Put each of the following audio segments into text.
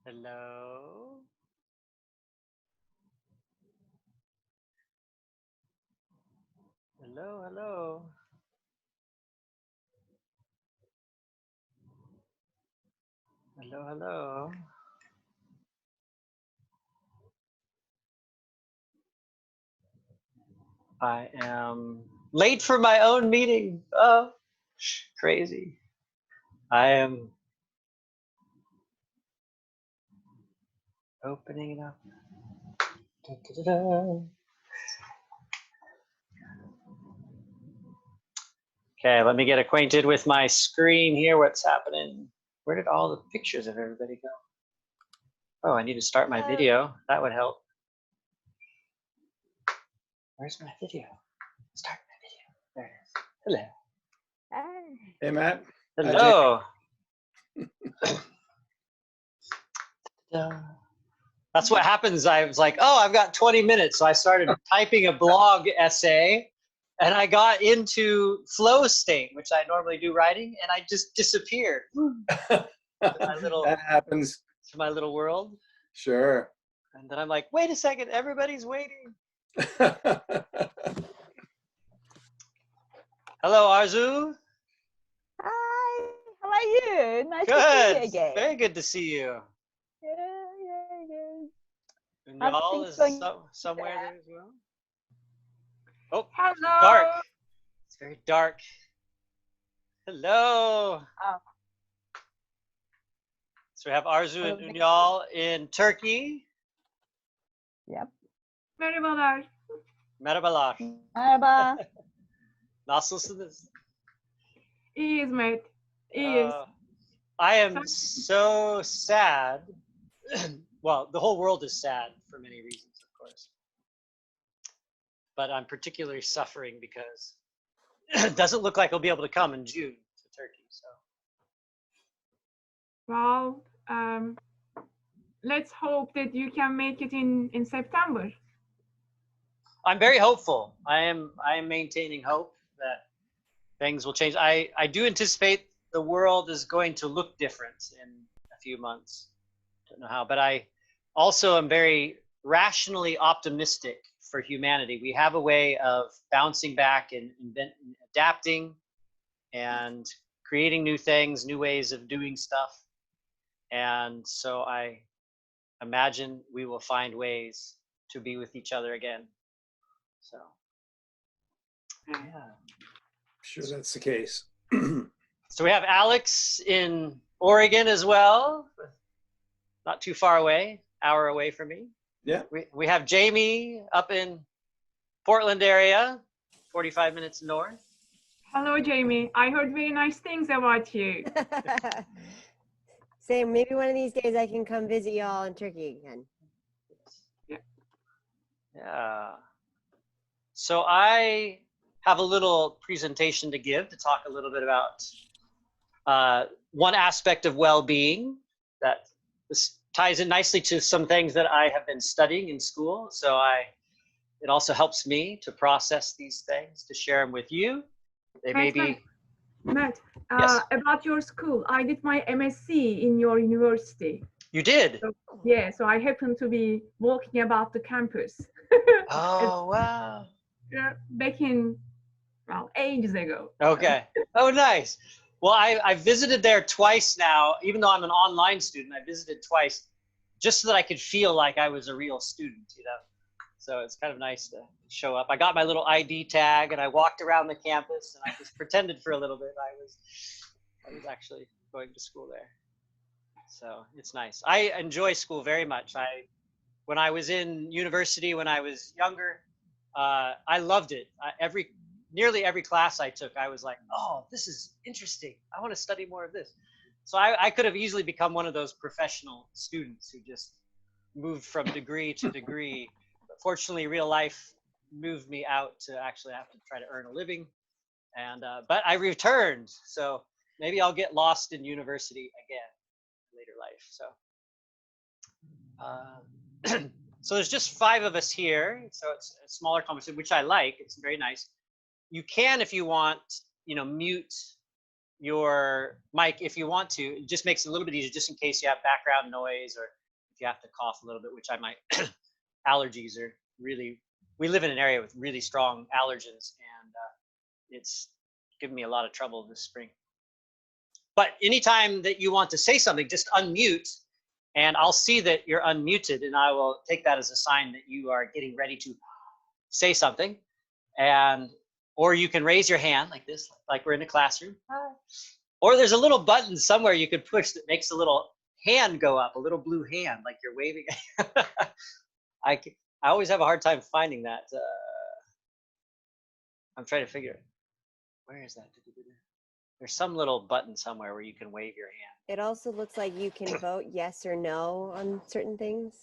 Hello. Hello, hello. Hello, hello. I am late for my own meeting. Oh, crazy. I am opening it up. Da, da, da, da. Okay, let me get acquainted with my screen here. What's happening? Where did all the pictures of everybody go? Oh, I need to start my video. That would help. Where's my video? Start my video. There it is. Hello. Hey, Matt. Hello. That's what happens. I was like, oh, I've got 20 minutes. So I started typing a blog essay and I got into flow state, which I normally do writing, and I just disappeared. That happens. To my little world. Sure. And then I'm like, wait a second, everybody's waiting. Hello, Arzu. Hi, how are you? Nice to see Good. you again. Very good to see you. Yeah. And y'all is somewhere there as well. Oh, Hello. dark. It's very dark. Hello. Oh. So we have Arzu and Unyal in Turkey. Yep. Merhabalar. Merhabalar. Merhaba. Nasılsınız? İyiyiz Mert. İyiyiz. I am so sad. Well, the whole world is sad for many reasons, of course. But I'm particularly suffering because it doesn't look like I'll be able to come in June to Turkey. So. Well, let's hope that you can make it in September. I'm very hopeful. I am maintaining hope that things will change. I do anticipate the world is going to look different in a few months. Don't know how, but I also am very rationally optimistic for humanity. We have a way of bouncing back and adapting and creating new things, new ways of doing stuff. And so I imagine we will find ways to be with each other again. So, yeah. Sure, that's the case. So we have Alex in Oregon as well, not too far away, hour away from me. Yeah. We have Jamie up in Portland area, 45 minutes north. Hello, Jamie. I heard very nice things about you. Same. Maybe one of these days I can come visit y'all in Turkey again. Yeah. So I have a little presentation to give to talk a little bit about one aspect of well-being that this ties in nicely to some things that I have been studying in school. So it also helps me to process these things, to share them with you. They may be. Matt, Yes. about your school, I did my MSc in your university. You did? So, yeah, so I happen to be walking about the campus. Oh, wow. Back in, well, ages ago. Okay. Oh, nice. Well, I visited there twice now. Even though I'm an online student, I visited twice just so that I could feel like I was a real student, you know. So it's kind of nice to show up. I got my little ID tag and I walked around the campus and I just pretended for a little bit I was actually going to school there. So it's nice. I enjoy school very much. When I was in university, when I was younger, I loved it. Nearly every class I took, I was like, oh, this is interesting. I want to study more of this. So I could have easily become one of those professional students who just moved from degree to degree. But fortunately, real life moved me out to actually have to try to earn a living. And but I returned. So maybe I'll get lost in university again later life. So so there's just 5 of us here. So it's a smaller conversation, which I like. It's very nice. You can, if you want, mute your mic if you want to. It just makes it a little bit easier, just in case you have background noise or if you have to cough a little bit, which I might. Allergies are really, we live in an area with really strong allergens, and it's given me a lot of trouble this spring. But anytime that you want to say something, just unmute, and I'll see that you're unmuted, and I will take that as a sign that you are getting ready to say something. And or you can raise your hand like this, like we're in a classroom. Or there's a little button somewhere you could push that makes a little hand go up, a little blue hand, like you're waving. I always have a hard time finding that. I'm trying to figure it. Where is that? There's some little button somewhere where you can wave your hand. It also looks like you can vote yes or no on certain things.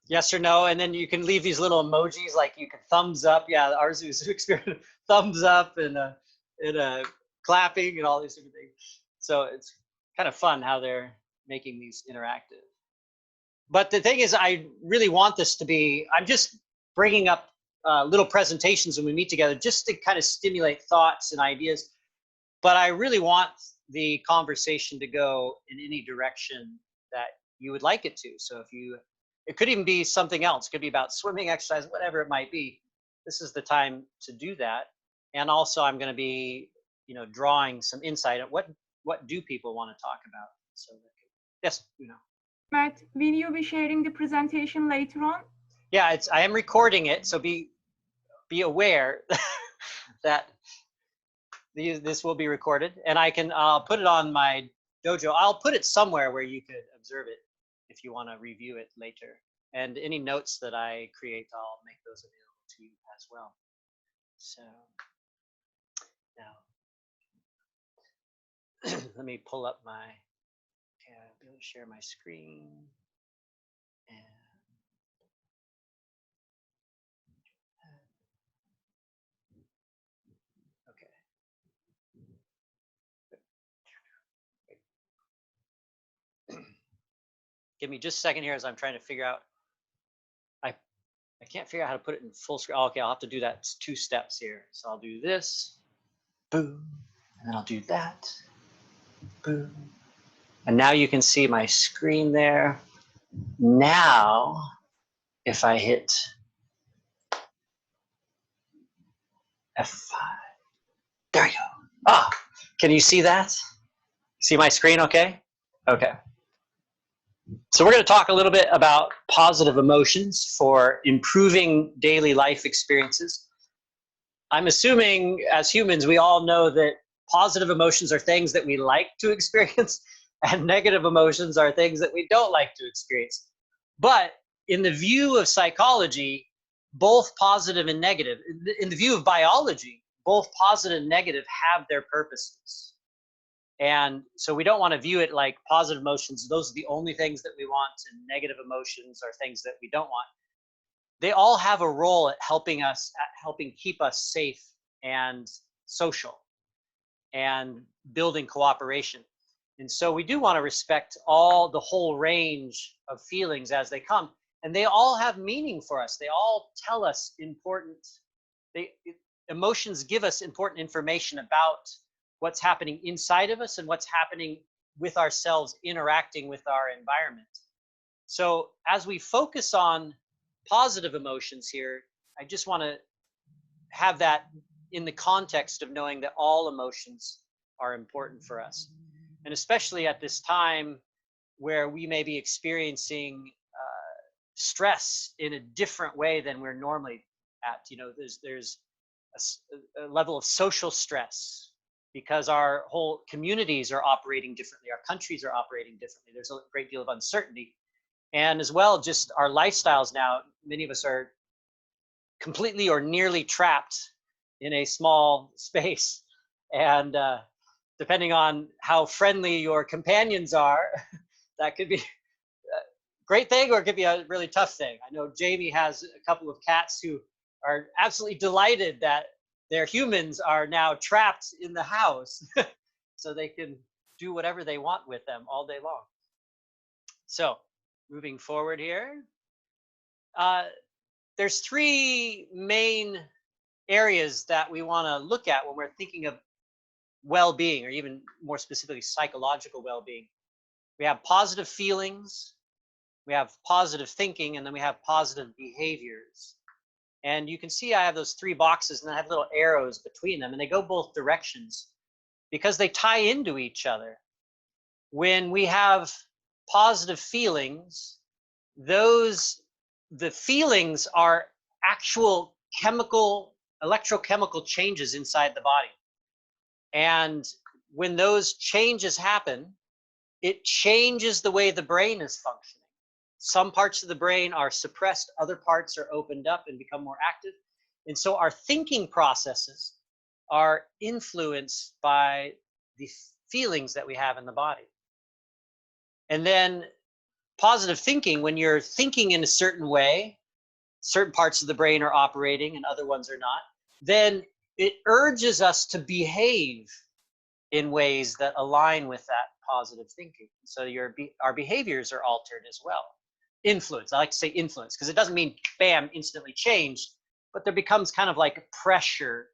Yes or no, and then you can leave these little emojis, like you can thumbs up. Yeah, ours is experience thumbs up and clapping and all these different things. So it's kind of fun how they're making these interactive. But the thing is, I really want this to be, I'm just bringing up little presentations when we meet together just to kind of stimulate thoughts and ideas. But I really want the conversation to go in any direction that you would like it to. So if you, it could even be something else. It could be about swimming, exercise, whatever it might be. This is the time to do that. And also I'm going to be, you know, drawing some insight at what do people want to talk about. So yes, you know. Matt, will you be sharing the presentation later on? Yeah, I am recording it, so be aware that this will be recorded, and I'll put it on my dojo. I'll put it somewhere where you could observe it if you want to review it later. And any notes that I create, I'll make those available to you as well. So now let me pull up my, okay, I'll be able to share my screen. And give me just a second here as I'm trying to figure out. I can't figure out how to put it in full screen. Oh, okay, I'll have to do that 2 steps here. So I'll do this, boom, and then I'll do that, boom. And now you can see my screen there. Now, if I hit F5, there we go. Ah, can you see that? See my screen okay? Okay. So we're going to talk a little bit about positive emotions for improving daily life experiences. I'm assuming as humans, we all know that positive emotions are things that we like to experience and negative emotions are things that we don't like to experience. But in the view of psychology, both positive and negative, in the view of biology, both positive and negative have their purposes. And so we don't want to view it like positive emotions, those are the only things that we want, and negative emotions are things that we don't want. They all have a role at helping keep us safe and social and building cooperation. And so we do want to respect the whole range of feelings as they come, and they all have meaning for us. They all tell us emotions give us important information about what's happening inside of us and what's happening with ourselves interacting with our environment. So as we focus on positive emotions here, I just want to have that in the context of knowing that all emotions are important for us. And especially at this time where we may be experiencing stress in a different way than we're normally at. You know, there's a level of social stress, because our whole communities are operating differently, our countries are operating differently. There's a great deal of uncertainty. And as well, just our lifestyles now, many of us are completely or nearly trapped in a small space. And depending on how friendly your companions are, that could be a great thing or it could be a really tough thing. I know Jamie has a couple of cats who are absolutely delighted that their humans are now trapped in the house so they can do whatever they want with them all day long. So moving forward here, there's 3 main areas that we want to look at when we're thinking of well-being, or even more specifically psychological well-being. We have positive feelings, we have positive thinking, and then we have positive behaviors. And you can see I have those 3 boxes, and I have little arrows between them, and they go both directions because they tie into each other. When we have positive feelings, the feelings are actual electrochemical changes inside the body. And when those changes happen, it changes the way the brain is functioning. Some parts of the brain are suppressed, other parts are opened up and become more active. And so our thinking processes are influenced by the feelings that we have in the body. And then positive thinking, when you're thinking in a certain way, certain parts of the brain are operating and other ones are not, then it urges us to behave in ways that align with that positive thinking. So our behaviors are altered as well. Influence, I like to say influence, because it doesn't mean bam, instantly changed, but there becomes kind of like a pressure,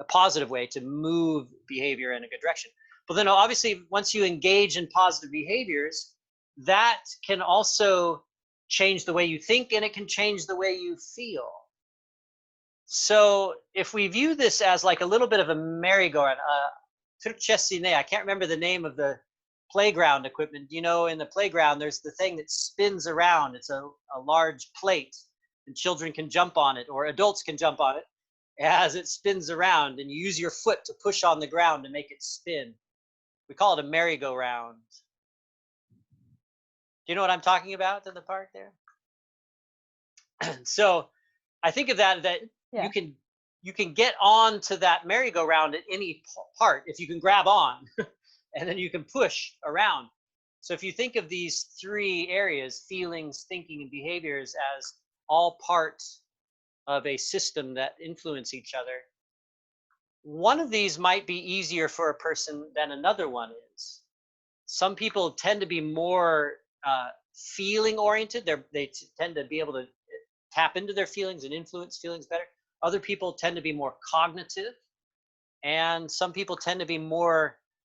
a positive way to move behavior in a good direction. But then obviously, once you engage in positive behaviors, that can also change the way you think, and it can change the way you feel. So if we view this as like a little bit of a merry-go-round, I can't remember the name of the playground equipment. You know, in the playground, there's the thing that spins around. It's a large plate, and children can jump on it, or adults can jump on it as it spins around, and you use your foot to push on the ground to make it spin. We call it a merry-go-round. Do you know what I'm talking about in the park there? So I think of that Yeah. you can get on to that merry-go-round at any part if you can grab on, and then you can push around. So if you think of these 3 areas, feelings, thinking, and behaviors, as all parts of a system that influence each other, one of these might be easier for a person than another one is. Some people tend to be more feeling oriented. They tend to be able to tap into their feelings and influence feelings better. Other people tend to be more cognitive, and some people tend to be more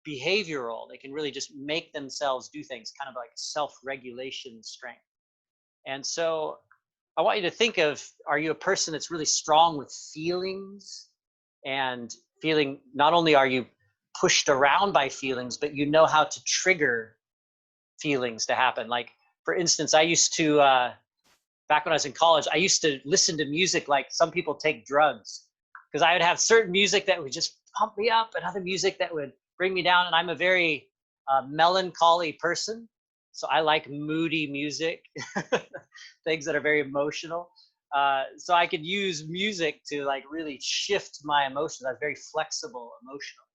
behavioral. They can really just make themselves do things, kind of like self-regulation strength. And so I want you to think of, are you a person that's really strong with feelings, and feeling, not only are you pushed around by feelings, but you know how to trigger feelings to happen. Like, for instance, I used to, back when I was in college, I used to listen to music like some people take drugs, because I would have certain music that would just pump me up and other music that would bring me down. And I'm a very melancholy person. So I like moody music, things that are very emotional. So I could use music to like really shift my emotions. I was very flexible emotionally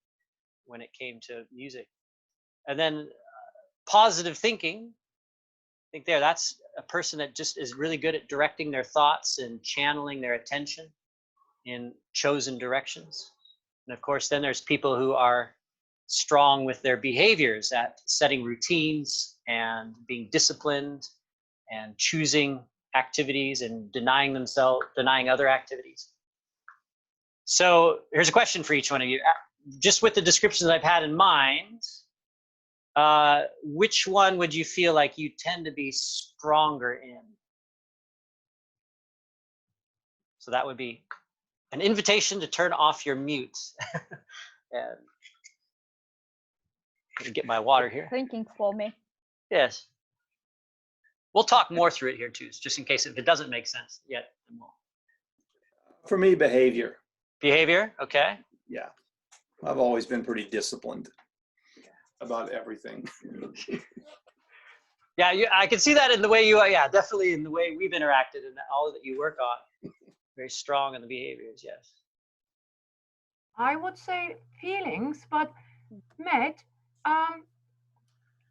when it came to music. And then positive thinking, I think that's a person that just is really good at directing their thoughts and channeling their attention in chosen directions. And of course, then there's people who are strong with their behaviors, at setting routines and being disciplined and choosing activities and denying other activities. So here's a question for each one of you. Just with the descriptions I've had in mind, which one would you feel like you tend to be stronger in? So that would be an invitation to turn off your mute. And let me get my water here. Thinking for me. Yes. We'll talk more through it here too, just in case if it doesn't make sense yet. Then we'll... For me, behavior. Behavior, okay. Yeah. I've always been pretty disciplined about everything. Yeah, I can see that in the way you are. Yeah, definitely in the way we've interacted and all that you work on. Very strong in the behaviors, yes. I would say feelings, but Matt,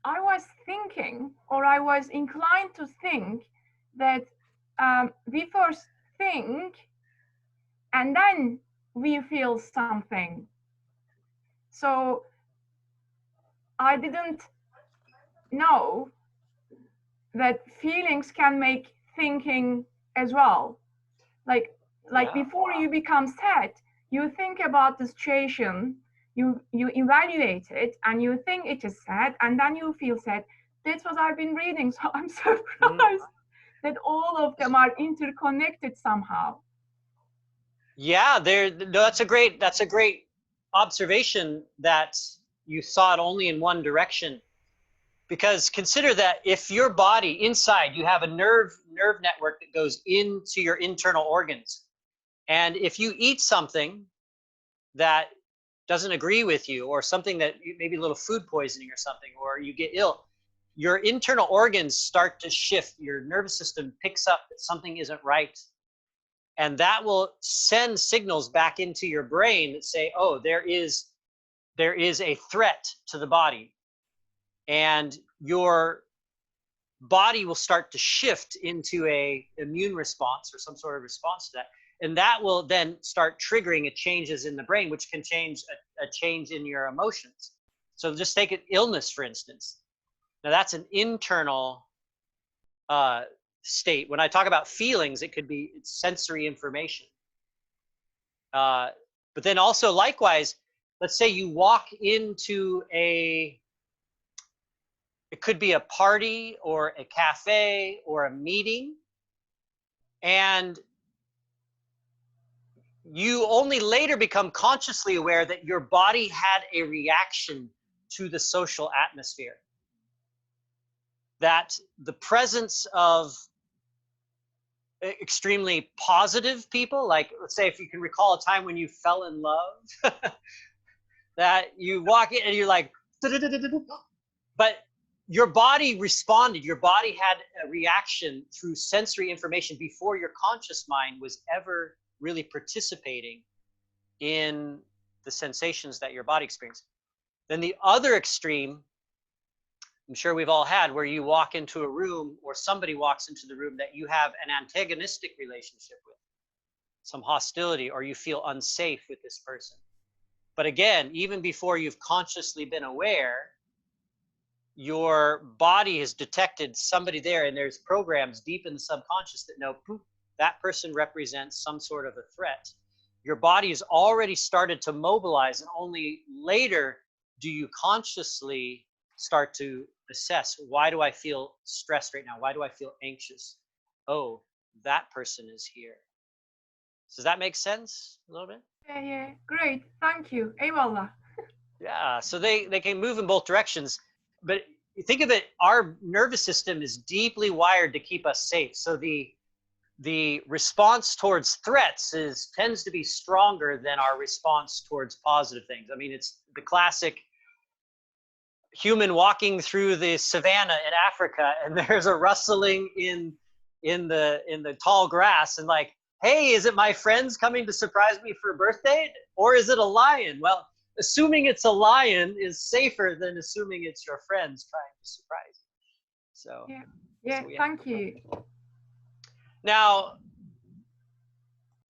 I was thinking, or I was inclined to think that we first think and then we feel something. So I didn't know that feelings can make thinking as well. Like Yeah. Before you become sad, you think about the situation, you evaluate it, and you think it is sad, and then you feel sad. That's what I've been reading. So I'm surprised that all of them are interconnected somehow. Yeah, that's a great observation that you saw it only in one direction. Because consider that if your body inside, you have a nerve network that goes into your internal organs. And if you eat something that doesn't agree with you, or something that maybe a little food poisoning or something, or you get ill, your internal organs start to shift. Your nervous system picks up that something isn't right. And that will send signals back into your brain that say, oh, there is a threat to the body. And your body will start to shift into a immune response or some sort of response to that. And that will then start triggering changes in the brain, which can change a change in your emotions. So just take an illness, for instance. Now that's an internal state. When I talk about feelings, it could be sensory information. But then also likewise, let's say you walk into it could be a party or a cafe or a meeting, and you only later become consciously aware that your body had a reaction to the social atmosphere. That the presence of extremely positive people, like let's say if you can recall a time when you fell in love, that you walk in and you're like, but your body responded, your body had a reaction through sensory information before your conscious mind was ever really participating in the sensations that your body experienced. Then the other extreme, I'm sure we've all had, where you walk into a room or somebody walks into the room that you have an antagonistic relationship with, some hostility, or you feel unsafe with this person. But again, even before you've consciously been aware, your body has detected somebody there, and there's programs deep in the subconscious that know that person represents some sort of a threat. Your body has already started to mobilize, and only later do you consciously start to assess, why do I feel stressed right now? Why do I feel anxious? Oh, that person is here. Does that make sense a little bit? Yeah, great. Thank you. Eyvallah. Yeah, so they can move in both directions. But think of it, our nervous system is deeply wired to keep us safe. So the response towards threats tends to be stronger than our response towards positive things. I mean, it's the classic human walking through the savannah in Africa, and there's a rustling in the tall grass, and like, hey, is it my friends coming to surprise me for a birthday, or is it a lion? Well, assuming it's a lion is safer than assuming it's your friends trying to surprise you. So yeah, thank you. Now,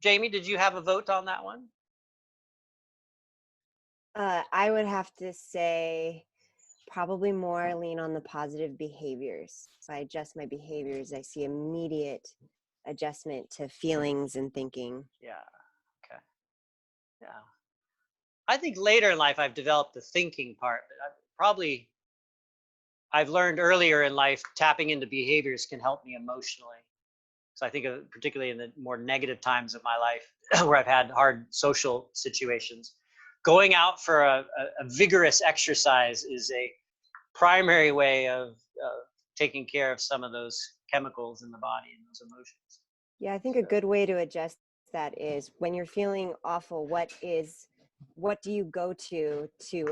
Jamie, did you have a vote on that one? I would have to say probably more lean on the positive behaviors. So I adjust my behaviors, I see immediate adjustment to feelings and thinking. Yeah. Okay. Yeah. I think later in life I've developed the thinking part, but I've learned earlier in life tapping into behaviors can help me emotionally. So I think of particularly in the more negative times of my life where I've had hard social situations, going out for a vigorous exercise is a primary way of taking care of some of those chemicals in the body and those emotions. Yeah, I think a good way to adjust that is when you're feeling awful, what do you go to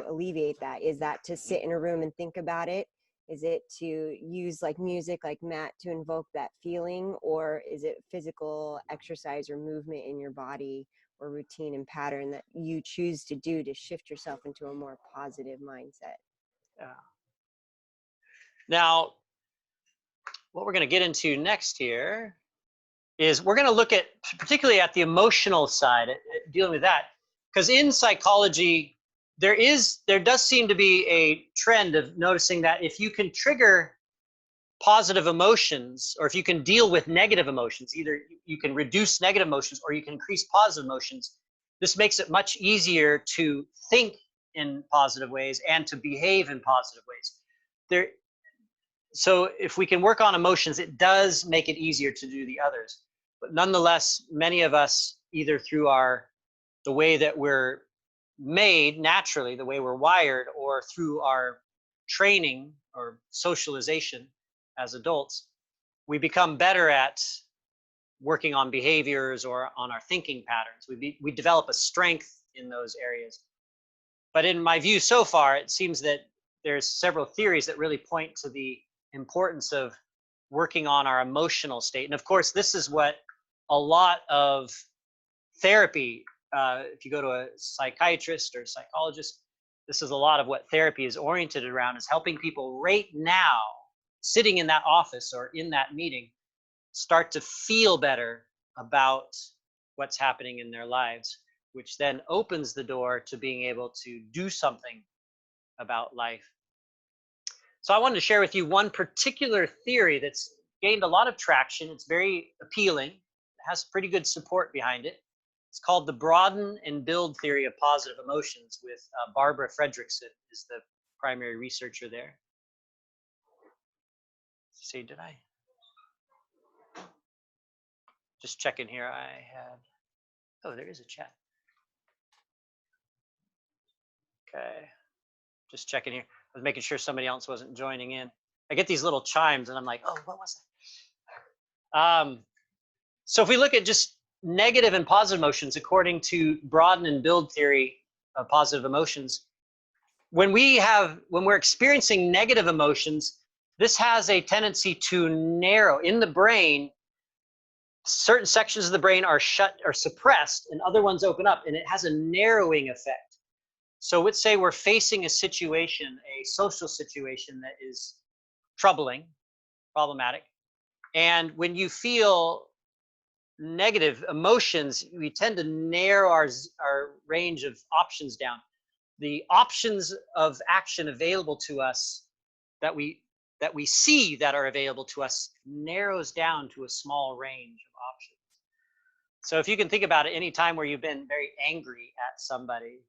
alleviate that? Is that to sit in a room and think about it? Is it to use like music like Matt to invoke that feeling? Or is it physical exercise or movement in your body or routine and pattern that you choose to do to shift yourself into a more positive mindset? Yeah. Now, what we're going to get into next here is we're going to look at particularly at the emotional side, at dealing with that. Because in psychology, there does seem to be a trend of noticing that if you can trigger positive emotions, or if you can deal with negative emotions, either you can reduce negative emotions or you can increase positive emotions, this makes it much easier to think in positive ways and to behave in positive ways. so if we can work on emotions, it does make it easier to do the others. But nonetheless, many of us, either through the way that we're made naturally, the way we're wired, or through our training or socialization as adults, we become better at working on behaviors or on our thinking patterns. We develop a strength in those areas. But in my view so far, it seems that there's several theories that really point to the importance of working on our emotional state. And of course, this is what a lot of therapy, if you go to a psychiatrist or a psychologist, this is a lot of what therapy is oriented around, is helping people right now, sitting in that office or in that meeting, start to feel better about what's happening in their lives, which then opens the door to being able to do something about life. So I wanted to share with you one particular theory that's gained a lot of traction. It's very appealing. It has pretty good support behind it. It's called the broaden and build theory of positive emotions, with Barbara Fredrickson is the primary researcher there. Let's see, did I? Just checking here. I had, oh, there is a chat. Okay, just checking here. I was making sure somebody else wasn't joining in. I get these little chimes and I'm like, oh, what was that? So if we look at just negative and positive emotions, according to broaden and build theory of positive emotions, when we're experiencing negative emotions, this has a tendency to narrow in the brain. Certain sections of the brain are suppressed and other ones open up, and it has a narrowing effect. So let's say we're facing a situation, a social situation that is troubling, problematic. And when you feel negative emotions, we tend to narrow our range of options down. The options of action available to us that we see that are available to us narrows down to a small range of options. So if you can think about it, any time where you've been very angry at somebody,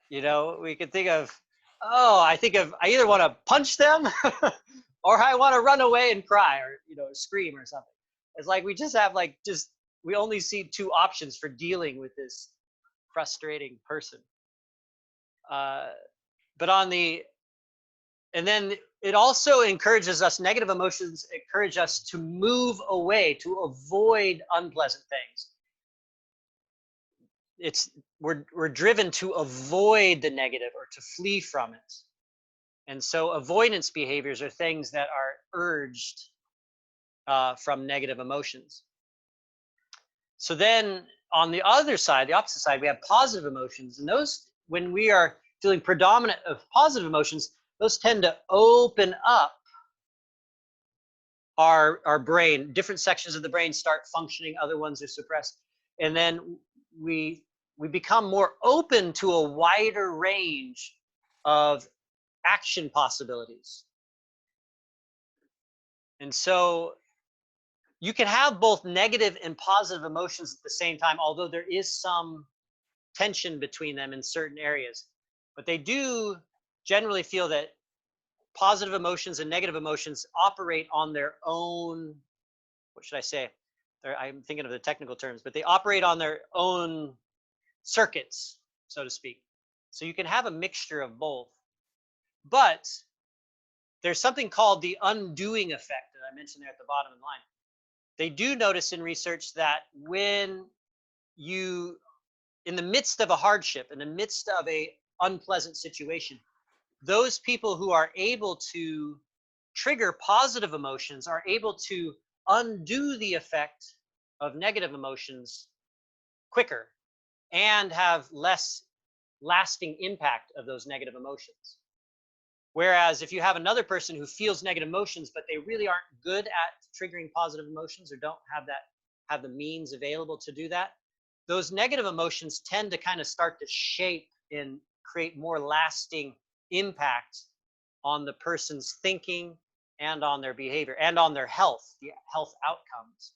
you know, we could think of, oh, I either want to punch them or I want to run away and cry, or, you know, scream or something. It's like we just have we only see two options for dealing with this frustrating person. And then it also encourages us, negative emotions encourage us to move away, to avoid unpleasant things. We're driven to avoid the negative or to flee from it. And so avoidance behaviors are things that are urged from negative emotions. So then on the other side, the opposite side, we have positive emotions. And those, when we are feeling predominant of positive emotions, those tend to open up our brain. Different sections of the brain start functioning, other ones are suppressed. And then we become more open to a wider range of action possibilities. And so you can have both negative and positive emotions at the same time, although there is some tension between them in certain areas. But they do generally feel that positive emotions and negative emotions operate on their own, what should I say? I'm thinking of the technical terms, but they operate on their own circuits, so to speak. So you can have a mixture of both. But there's something called the undoing effect that I mentioned there at the bottom of the line. They do notice in research that when you, in the midst of a hardship, in the midst of a unpleasant situation, those people who are able to trigger positive emotions are able to undo the effect of negative emotions quicker and have less lasting impact of those negative emotions. Whereas if you have another person who feels negative emotions, but they really aren't good at triggering positive emotions or don't have the means available to do that, those negative emotions tend to kind of start to shape and create more lasting impact on the person's thinking and on their behavior and on their health, the health outcomes.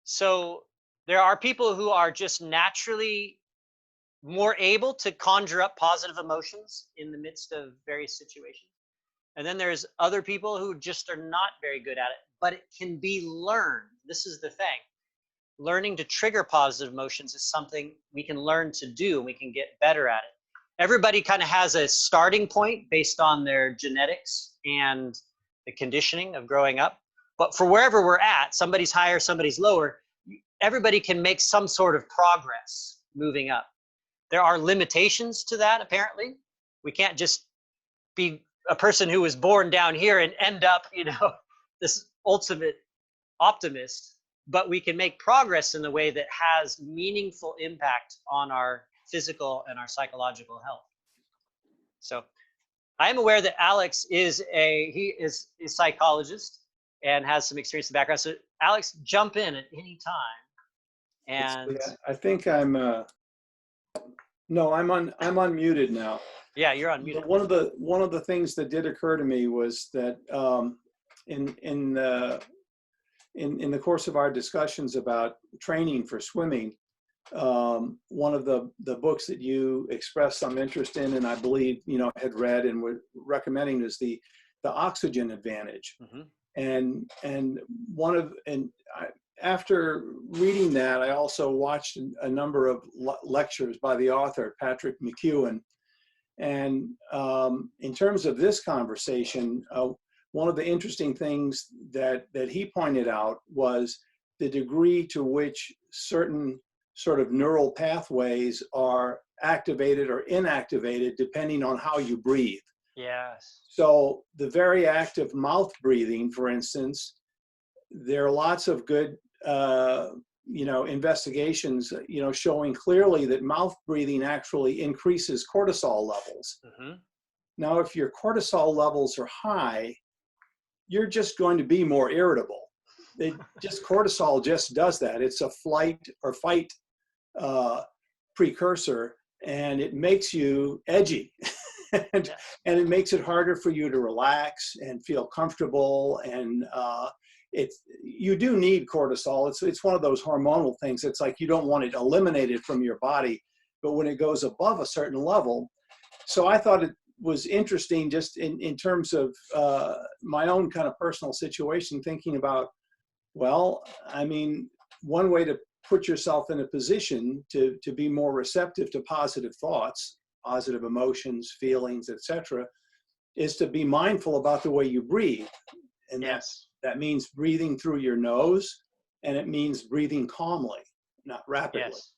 So there are people who are just naturally more able to conjure up positive emotions in the midst of various situations. And then there's other people who just are not very good at it, but it can be learned. This is the thing. Learning to trigger positive emotions is something we can learn to do, and we can get better at it. Everybody kind of has a starting point based on their genetics and the conditioning of growing up. But for wherever we're at, somebody's higher, somebody's lower, everybody can make some sort of progress moving up. There are limitations to that, apparently. We can't just be a person who was born down here and end up, this ultimate optimist, but we can make progress in the way that has meaningful impact on our physical and our psychological health. So I am aware that Alex is a psychologist and has some experience in the background. So Alex, jump in at any time. And I think I'm unmuted now. Yeah, you're unmuted. But one of the things that did occur to me was that in the course of our discussions about training for swimming, one of the books that you expressed some interest in, and I believe had read and were recommending, is the oxygen advantage. Mm-hmm. After reading that, I also watched a number of lectures by the author Patrick McEwen. And in terms of this conversation, one of the interesting things that he pointed out was the degree to which certain sort of neural pathways are activated or inactivated depending on how you breathe. Yes. So the very act of mouth breathing, for instance, there are lots of good investigations, showing clearly that mouth breathing actually increases cortisol levels. Mm-hmm. Now, if your cortisol levels are high, you're just going to be more irritable. Cortisol just does that. It's a flight or fight precursor, and it makes you edgy. and it makes it harder for you to relax and feel comfortable. And you do need cortisol. It's one of those hormonal things. It's like you don't want it eliminated from your body, but when it goes above a certain level. So I thought it was interesting just in terms of my own kind of personal situation, thinking about, well, I mean, one way to put yourself in a position to be more receptive to positive thoughts, positive emotions, feelings, etc., is to be mindful about the way you breathe. And yes, that means breathing through your nose, and it means breathing calmly, not rapidly. Yes.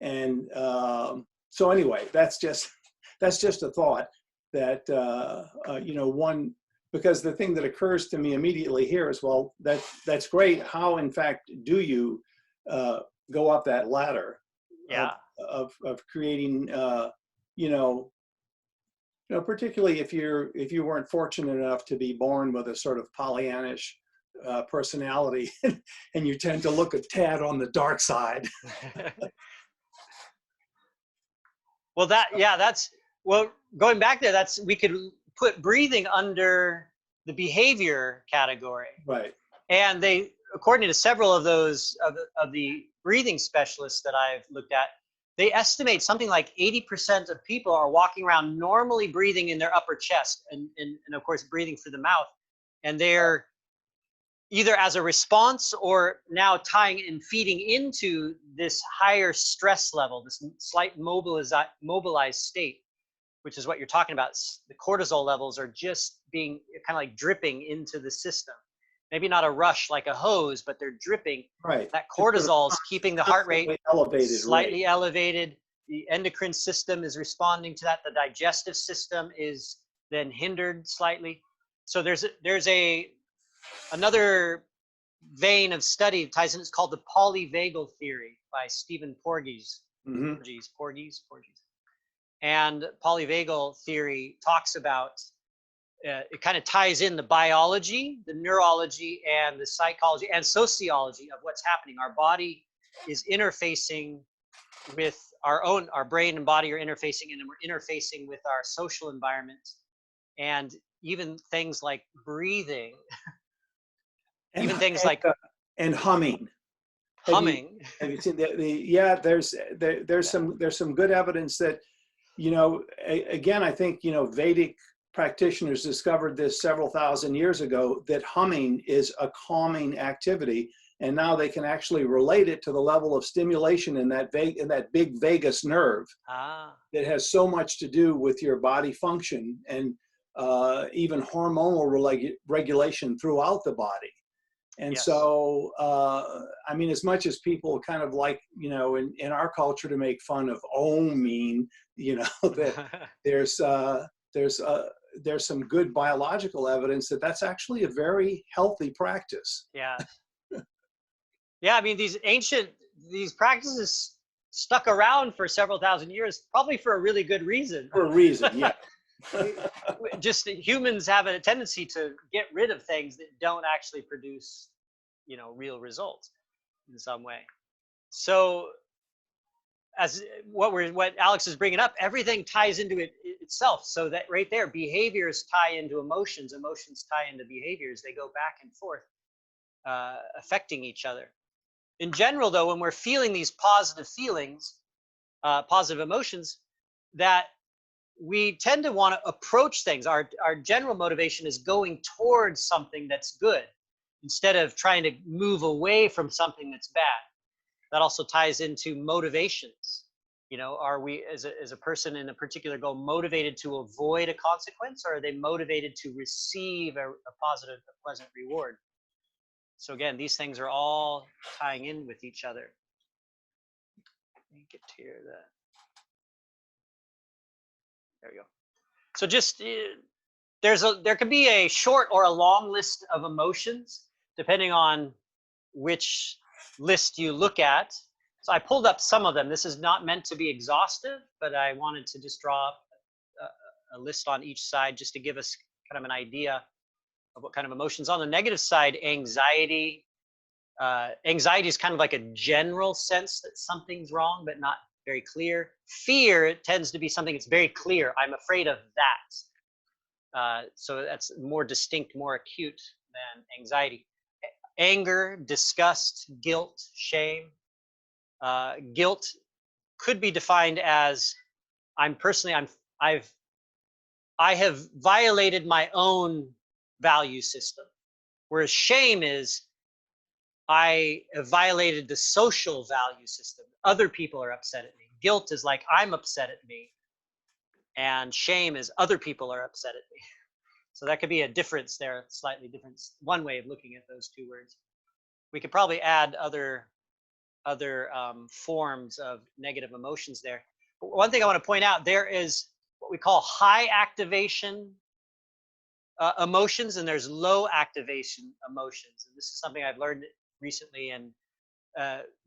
And so anyway, that's just a thought that one, because the thing that occurs to me immediately here is, well, that's great. How in fact do you go up that ladder? Yeah. Of creating particularly if you weren't fortunate enough to be born with a sort of Pollyannish personality, and you tend to look a tad on the dark side. Well, going back there, we could put breathing under the behavior category. Right. And according to several of those of the breathing specialists that I've looked at, they estimate something like 80% of people are walking around normally breathing in their upper chest and of course breathing through the mouth. And they're either as a response or now tying and feeding into this higher stress level, this slight mobilized state, which is what you're talking about. The cortisol levels are just being kind of like dripping into the system. Maybe not a rush like a hose, but they're dripping. Right. That cortisol is keeping the heart rate slightly elevated. Elevated. The endocrine system is responding to that. The digestive system is then hindered slightly. So there's another vein of study that ties in. It's called the polyvagal theory by Stephen Porges. Mm-hmm. Porges. And polyvagal theory talks about, it kind of ties in the biology, the neurology, and the psychology and sociology of what's happening. Our body is interfacing with our brain and body are interfacing, and we're interfacing with our social environment, and even things like breathing, And humming. Humming. Have you seen there's some good evidence that, again, I think, Vedic practitioners discovered this several thousand years ago, that humming is a calming activity. And now they can actually relate it to the level of stimulation in that big vagus nerve that has so much to do with your body function and even hormonal regulation throughout the body. And Yes. so, I mean, as much as people kind of like, you know, in our culture to make fun of oming, you know, that there's some good biological evidence that that's actually a very healthy practice. Yeah. Yeah, I mean, these practices stuck around for several thousand years, probably for a really good reason. For a reason, yeah. Just humans have a tendency to get rid of things that don't actually produce, you know, real results in some way. So as what Alex is bringing up, everything ties into it itself. So that right there, behaviors tie into emotions, emotions tie into behaviors. They go back and forth, affecting each other. In general, though, when we're feeling these positive feelings, positive emotions, that we tend to want to approach things. Our general motivation is going towards something that's good instead of trying to move away from something that's bad. That also ties into motivations. You know, are we, as a person in a particular goal, motivated to avoid a consequence, or are they motivated to receive a positive, a pleasant reward? So again, these things are all tying in with each other. Let me get to that. There we go. So just there can be a short or a long list of emotions depending on which list you look at. So I pulled up some of them. This is not meant to be exhaustive, but I wanted to just draw up a list on each side just to give us kind of an idea of what kind of emotions. On the negative side, anxiety. Anxiety is kind of like a general sense that something's wrong, but not very clear. Fear, it tends to be something that's very clear. I'm afraid of that. So that's more distinct, more acute than anxiety. Anger, disgust, guilt, shame. Guilt could be defined as I have violated my own value system. Whereas shame is I have violated the social value system. Other people are upset at me. Guilt is like I'm upset at me. And shame is other people are upset at me. So that could be a difference there, slightly different. One way of looking at those two words. We could probably add other forms of negative emotions there. But one thing I want to point out, there is what we call high activation emotions, and there's low activation emotions. And this is something I've learned recently and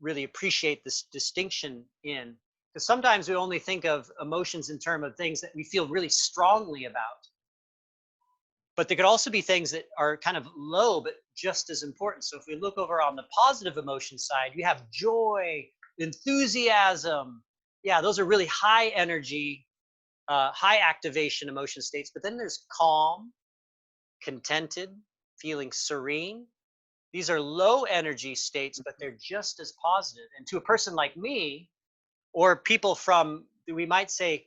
really appreciate this distinction in. Because sometimes we only think of emotions in terms of things that we feel really strongly about. But there could also be things that are kind of low, but just as important. So if we look over on the positive emotion side, you have joy, enthusiasm. Yeah, those are really high energy, high activation emotion states. But then there's calm, contented, feeling serene. These are low energy states, but they're just as positive. And to a person like me, or people from, we might say,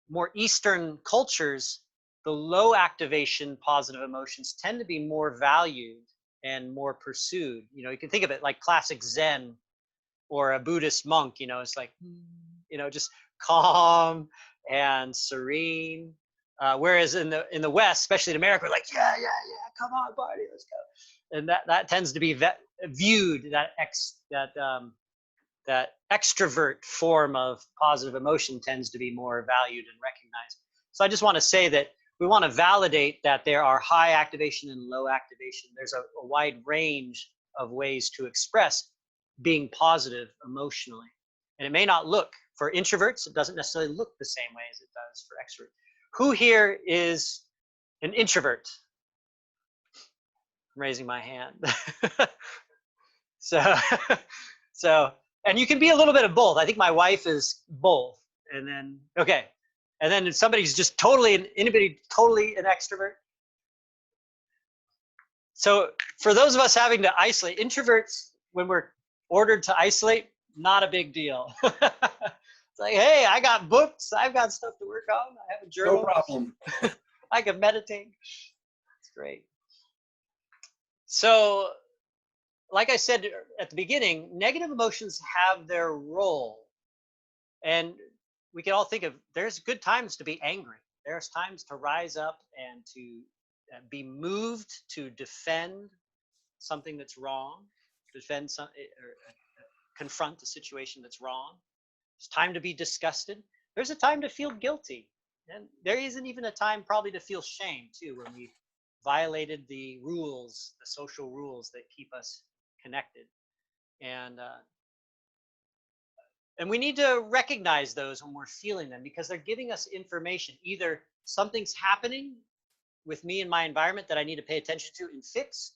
more Eastern cultures, the low activation positive emotions tend to be more valued and more pursued. You know, you can think of it like classic Zen or a Buddhist monk, you know, it's like, you know, just calm and serene. Whereas in the West, especially in America, we're like, yeah, come on, party, let's go. And that tends to be viewed, that extrovert form of positive emotion tends to be more valued and recognized. So I just want to say that we want to validate that there are high activation and low activation. There's a wide range of ways to express being positive emotionally. And it may not look, for introverts, it doesn't necessarily look the same way as it does for extroverts. Who here is an introvert? I'm raising my hand. So, and you can be a little bit of both. I think my wife is both. And then, okay. And then if somebody's just totally an extrovert. So for those of us having to isolate, introverts, when we're ordered to isolate, not a big deal. It's like, hey, I got books. I've got stuff to work on. I have a journal. No problem. I can meditate. It's great. So, like I said at the beginning, negative emotions have their role. And we can all think of, there's good times to be angry. There's times to rise up and to be moved to defend something that's wrong, defend some, or confront a situation that's wrong. It's time to be disgusted. There's a time to feel guilty. And there isn't even a time probably to feel shame too, when we violated the rules, the social rules that keep us connected. And we need to recognize those when we're feeling them, because they're giving us information. Either something's happening with me in my environment that I need to pay attention to and fix,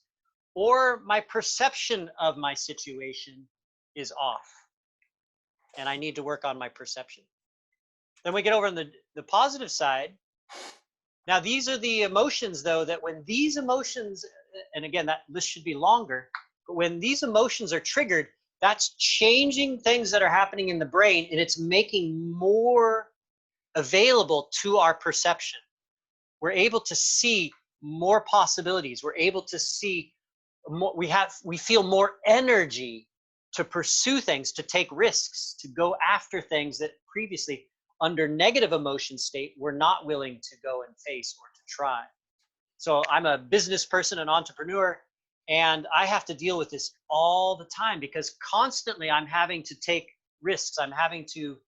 or my perception of my situation is off and I need to work on my perception. Then we get over on the positive side. Now, these are the emotions, though, that when these emotions, and again, that list should be longer, but when these emotions are triggered, that's changing things that are happening in the brain, and it's making more available to our perception. We're able to see more possibilities. We're able to see more, we feel more energy to pursue things, to take risks, to go after things that previously, under negative emotion state, we're not willing to go and face or to try. So I'm a business person, an entrepreneur, and I have to deal with this all the time, because constantly I'm having to take risks. I'm having to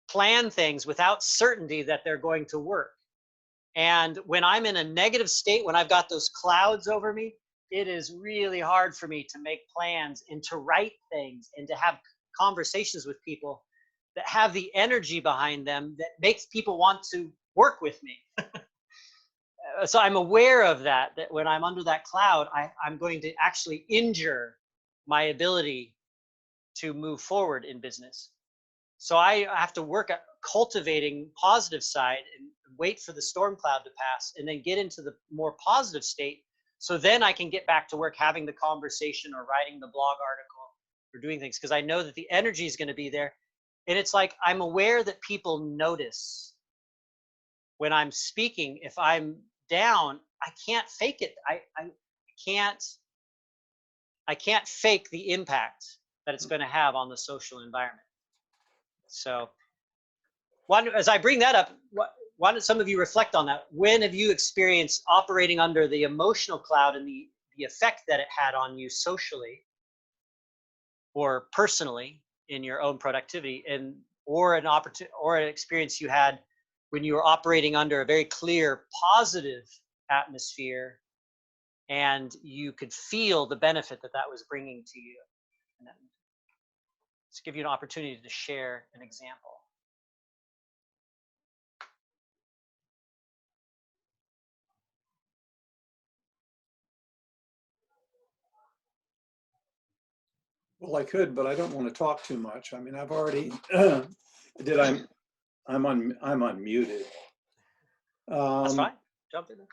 plan things without certainty that they're going to work. And when I'm in a negative state, when I've got those clouds over me, it is really hard for me to make plans and to write things and to have conversations with people that have the energy behind them that makes people want to work with me. So I'm aware of that when I'm under that cloud, I'm going to actually injure my ability to move forward in business. So I have to work at cultivating positive side and wait for the storm cloud to pass and then get into the more positive state. So then I can get back to work, having the conversation or writing the blog article or doing things, because I know that the energy is going to be there. And it's like, I'm aware that people notice when I'm speaking. If I'm down, I can't fake it. I can't fake the impact that it's going to have on the social environment. So as I bring that up, why don't some of you reflect on that? When have you experienced operating under the emotional cloud and the effect that it had on you socially or personally in your own productivity, or an opportunity or an experience you had when you were operating under a very clear positive atmosphere and you could feel the benefit that that was bringing to you? And let's give you an opportunity to share an example. Well, I could, but I don't want to talk too much. I mean, I've already I'm unmuted. That's fine. Jump in there.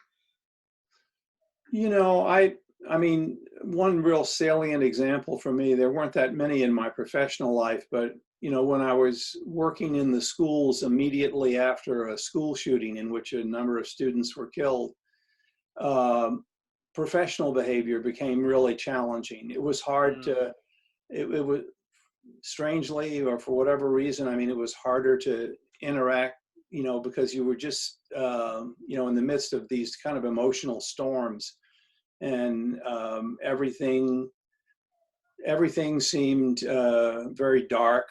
You know, I mean, one real salient example for me, there weren't that many in my professional life, but you know, when I was working in the schools immediately after a school shooting in which a number of students were killed, professional behavior became really challenging. It was hard to, it was strangely, or for whatever reason, I mean, it was harder to interact, you know, because you were just, you know, in the midst of these kind of emotional storms, and everything seemed very dark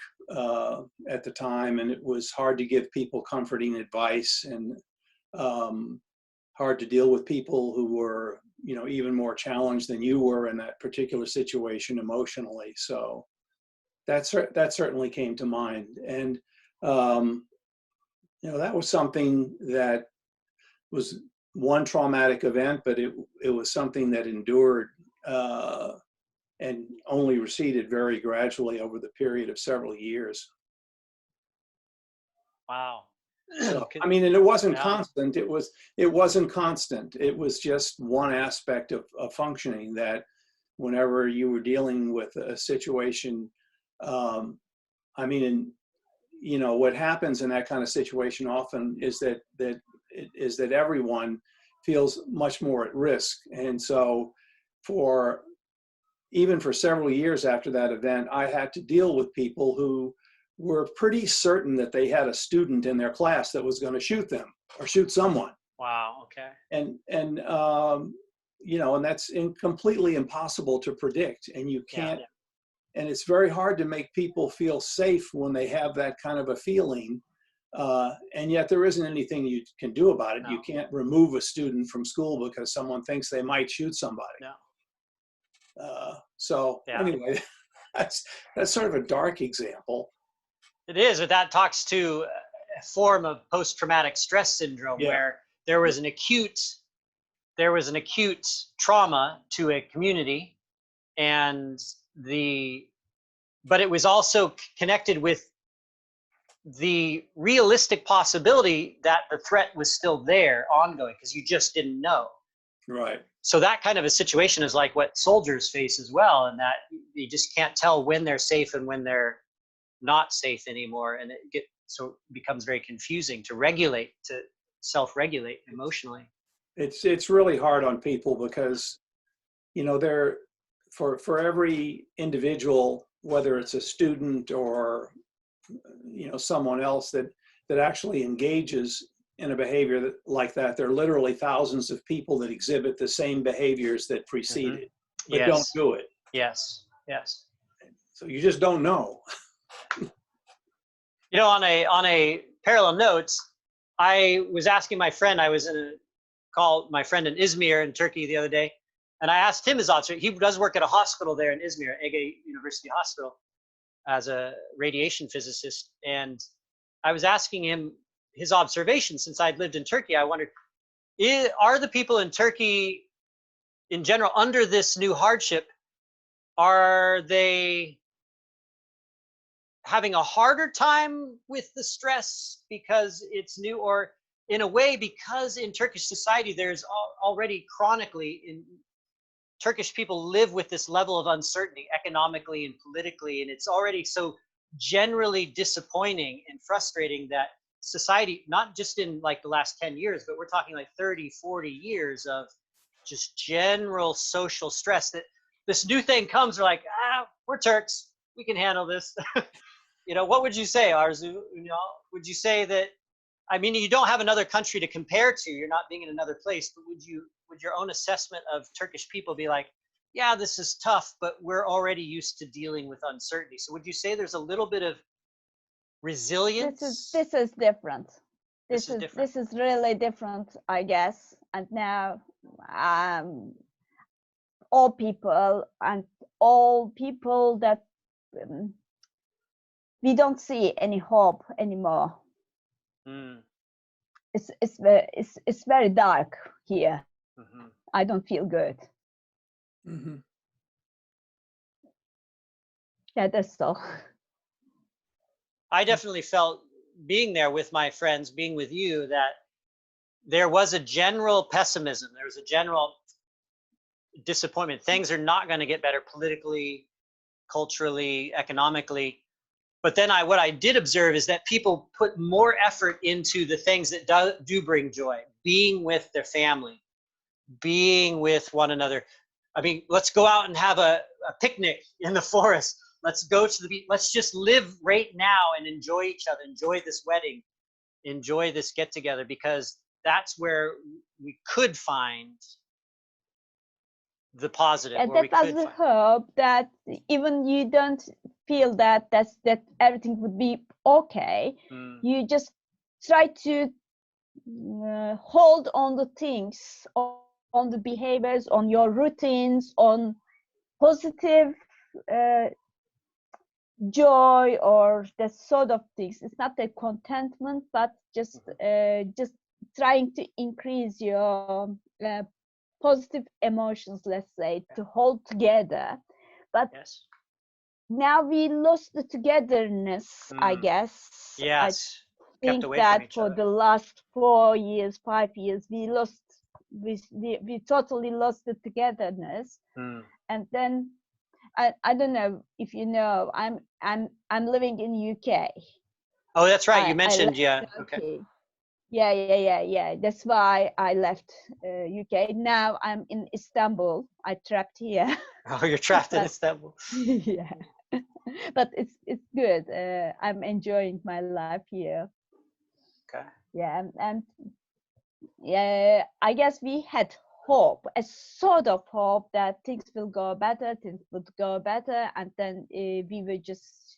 at the time, and it was hard to give people comforting advice, and hard to deal with people who were, you know, even more challenged than you were in that particular situation emotionally. So that certainly came to mind. And you know, that was something that was one traumatic event, but it was something that endured and only receded very gradually over the period of several years. Wow. So, I mean, and it wasn't constant. It wasn't constant. It was just one aspect of functioning, that whenever you were dealing with a situation, I mean, you know, what happens in that kind of situation often is that is that everyone feels much more at risk. And so even for several years after that event, I had to deal with people who were pretty certain that they had a student in their class that was going to shoot them or shoot someone. Wow. Okay. And and that's completely impossible to predict, and you can't. Yeah. And it's very hard to make people feel safe when they have that kind of a feeling. And yet there isn't anything you can do about it. No. You can't remove a student from school because someone thinks they might shoot somebody. No. Anyway, that's sort of a dark example. It is, but that talks to a form of post-traumatic stress syndrome where there was an acute trauma to a community, but it was also connected with the realistic possibility that the threat was still there, ongoing, because you just didn't know. Right. So that kind of a situation is like what soldiers face as well, and that you just can't tell when they're safe and when they're not safe anymore, and it becomes very confusing to self-regulate emotionally. It's really hard on people because, they're for every individual, whether it's a student or someone else that actually engages in a behavior like that, there are literally thousands of people that exhibit the same behaviors that preceded, but don't do it. Yes. So you just don't know. On a parallel note, I was asking my friend, I was called my friend in Izmir in Turkey the other day, and I asked him his observation. He does work at a hospital there in Izmir, Ege University Hospital, as a radiation physicist. And I was asking him his observation. Since I'd lived in Turkey, I wondered, are the people in Turkey in general under this new hardship, are they having a harder time with the stress because it's new, or in a way because in Turkish society there's already chronically in Turkish people live with this level of uncertainty economically and politically, and it's already so generally disappointing and frustrating that society, not just in like the last 10 years, but we're talking like 30, 40 years of just general social stress, that this new thing comes, we're like, we're Turks, we can handle this. What would you say, Arzu? Would you say that, I mean, you don't have another country to compare to, you're not being in another place, but would your own assessment of Turkish people be like, yeah, this is tough, but we're already used to dealing with uncertainty? So would you say there's a little bit of resilience? This is different. This is different. This is really different, I guess. And now all people that we don't see any hope anymore. It's very dark here. Mm-hmm. I don't feel good. Mm-hmm. Yeah, that's all. I definitely felt, being there with my friends, being with you, that there was a general pessimism. There was a general disappointment. Things are not going to get better politically, culturally, economically. But then what I did observe is that people put more effort into the things that do bring joy, being with their family, being with one another. I mean, let's go out and have a picnic in the forest. Let's go to the beach. Let's just live right now and enjoy each other, enjoy this wedding, enjoy this get together, because that's where we could find the positive. And that was the hope, that even you don't feel that everything would be okay. You just try to hold on the things, on the behaviors, on your routines, on positive joy, or that sort of things. It's not a contentment, but just trying to increase your positive emotions, let's say, to hold together. But now we lost the togetherness, I guess. Yes. I think that for the last 4 years, 5 years, we totally lost the togetherness. And then I don't know if you know, I'm living in UK. Oh, that's right. You mentioned, yeah. Okay. Yeah. That's why I left UK. Now I'm in Istanbul. I trapped here. Oh, you're trapped in But Istanbul. yeah, but it's good. I'm enjoying my life here. Okay. Yeah, and yeah, I guess we had hope, a sort of hope that things will go better, things would go better, and then we were just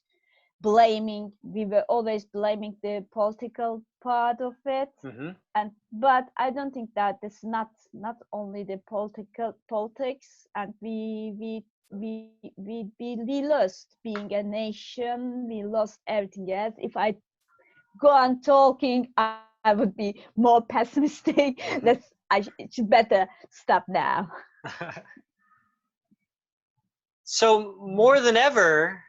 we were always blaming the political part of it. Mm-hmm. And but I don't think that it's not only the politics, and we lost being a nation, we lost everything else. If I go on talking, I would be more pessimistic. Mm-hmm. Should better stop now. So more than ever,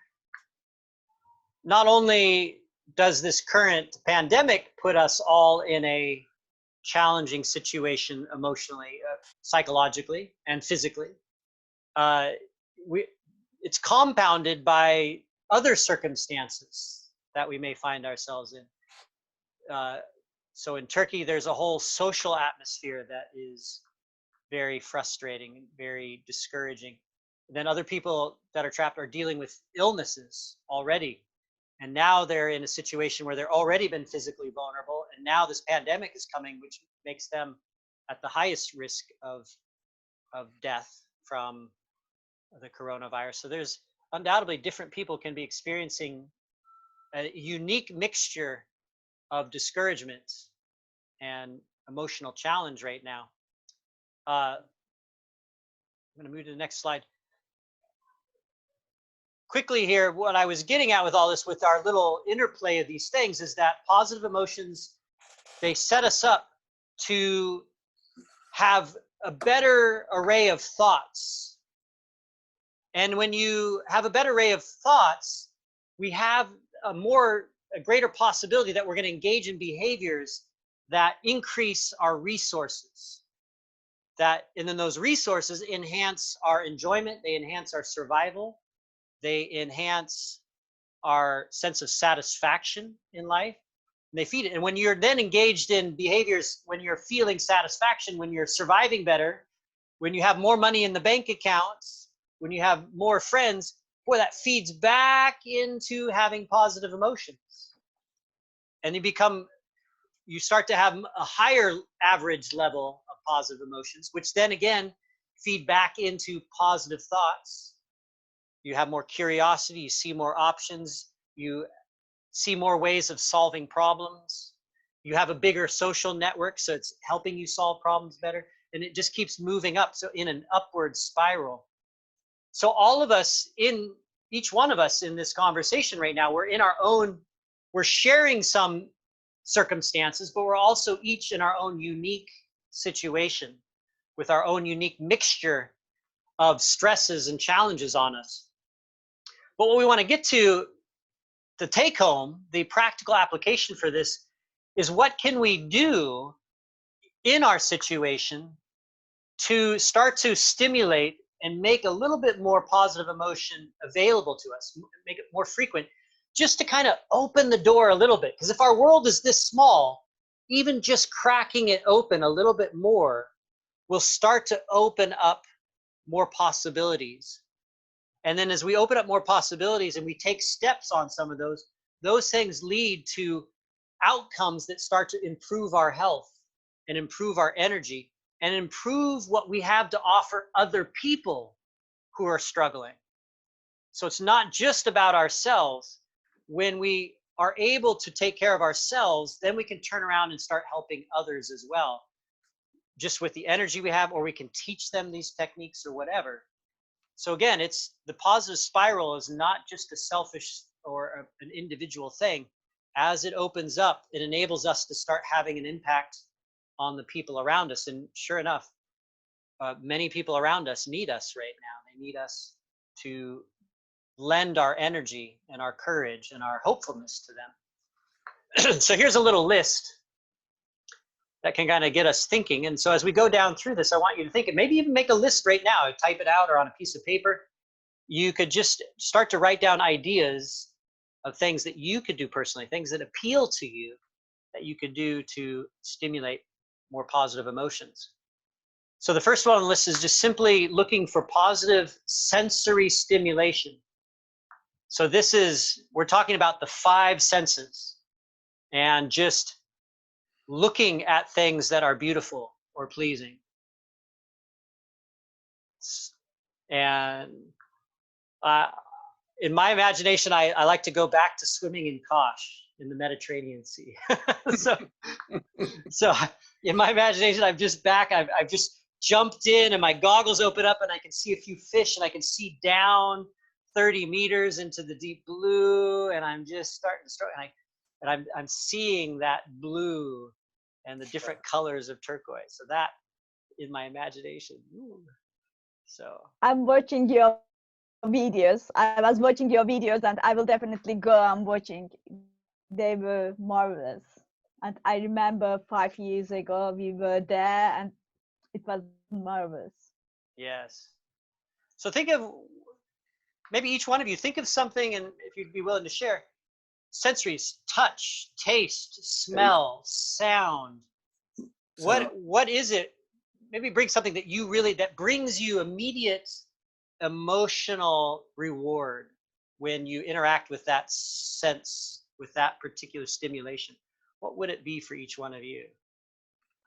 not only does this current pandemic put us all in a challenging situation emotionally, psychologically, and physically, uh, it's compounded by other circumstances that we may find ourselves in. So in Turkey, there's a whole social atmosphere that is very frustrating and very discouraging. And then other people that are trapped are dealing with illnesses already. And now they're in a situation where they're already been physically vulnerable. And now this pandemic is coming, which makes them at the highest risk of death from the coronavirus. So there's undoubtedly different people can be experiencing a unique mixture of discouragement and emotional challenge right now. I'm going to move to the next slide. Quickly here, what I was getting at with all this, with our little interplay of these things, is that positive emotions, they set us up to have a better array of thoughts. And when you have a better array of thoughts, we have a greater possibility that we're going to engage in behaviors that increase our resources. And then those resources enhance our enjoyment, they enhance our survival, they enhance our sense of satisfaction in life, and they feed it. And when you're then engaged in behaviors, when you're feeling satisfaction, when you're surviving better, when you have more money in the bank accounts, when you have more friends, boy, that feeds back into having positive emotions. And you start to have a higher average level of positive emotions, which then again feed back into positive thoughts. You have more curiosity, you see more options, you see more ways of solving problems. You have a bigger social network, so it's helping you solve problems better, and it just keeps moving up, so in an upward spiral. So all of us, each one of us in this conversation right now, we're sharing some circumstances, but we're also each in our own unique situation with our own unique mixture of stresses and challenges on us. But what we want to get to, the take home, the practical application for this, is what can we do in our situation to start to stimulate and make a little bit more positive emotion available to us, make it more frequent, just to kind of open the door a little bit. Because if our world is this small, even just cracking it open a little bit more will start to open up more possibilities. And then as we open up more possibilities and we take steps on some of those things lead to outcomes that start to improve our health and improve our energy and improve what we have to offer other people who are struggling. So it's not just about ourselves. When we are able to take care of ourselves, then we can turn around and start helping others as well, just with the energy we have, or we can teach them these techniques or whatever. So again, the positive spiral is not just a selfish or an individual thing. As it opens up, it enables us to start having an impact on the people around us. And sure enough, many people around us need us right now. They need us to lend our energy and our courage and our hopefulness to them. So here's a little list that can kind of get us thinking. And so as we go down through this, I want you to think, and maybe even make a list right now, type it out or on a piece of paper. You could just start to write down ideas of things that you could do personally, things that appeal to you that you could do to stimulate more positive emotions. So the first one on the list is just simply looking for positive sensory stimulation. So we're talking about the 5 senses and just looking at things that are beautiful or pleasing. And in my imagination, I like to go back to swimming in Kosh in the Mediterranean Sea. so in my imagination, I'm just back. I've just jumped in and my goggles open up and I can see a few fish and I can see down 30 meters into the deep blue, and I'm just starting to stroke, and I'm seeing that blue and the different colors of turquoise. So that in my imagination. Ooh. So I'm watching your videos. I was watching your videos, and I will definitely go and watching. They were marvelous. And I remember 5 years ago we were there, and it was marvelous. yes. So think of, maybe each one of you think of something, and if you'd be willing to share, sensories: touch, taste, smell, sound. What is it? Maybe bring something that brings you immediate emotional reward when you interact with that sense, with that particular stimulation. What would it be for each one of you?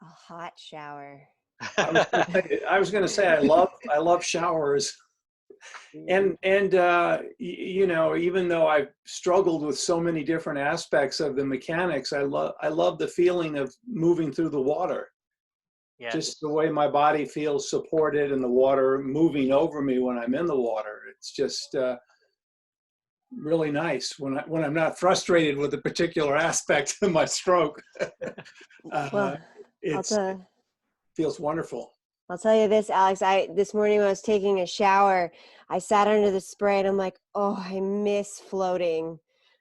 A hot shower. I was going to say I love showers, and you know, even though I've struggled with so many different aspects of the mechanics, I love the feeling of moving through the water. Yes. Just the way my body feels supported and the water moving over me when I'm in the water. It's just really nice when I'm not frustrated with a particular aspect of my stroke. Well, it feels wonderful. I'll tell you this, Alex, this morning when I was taking a shower, I sat under the spray and I'm like, oh, I miss floating.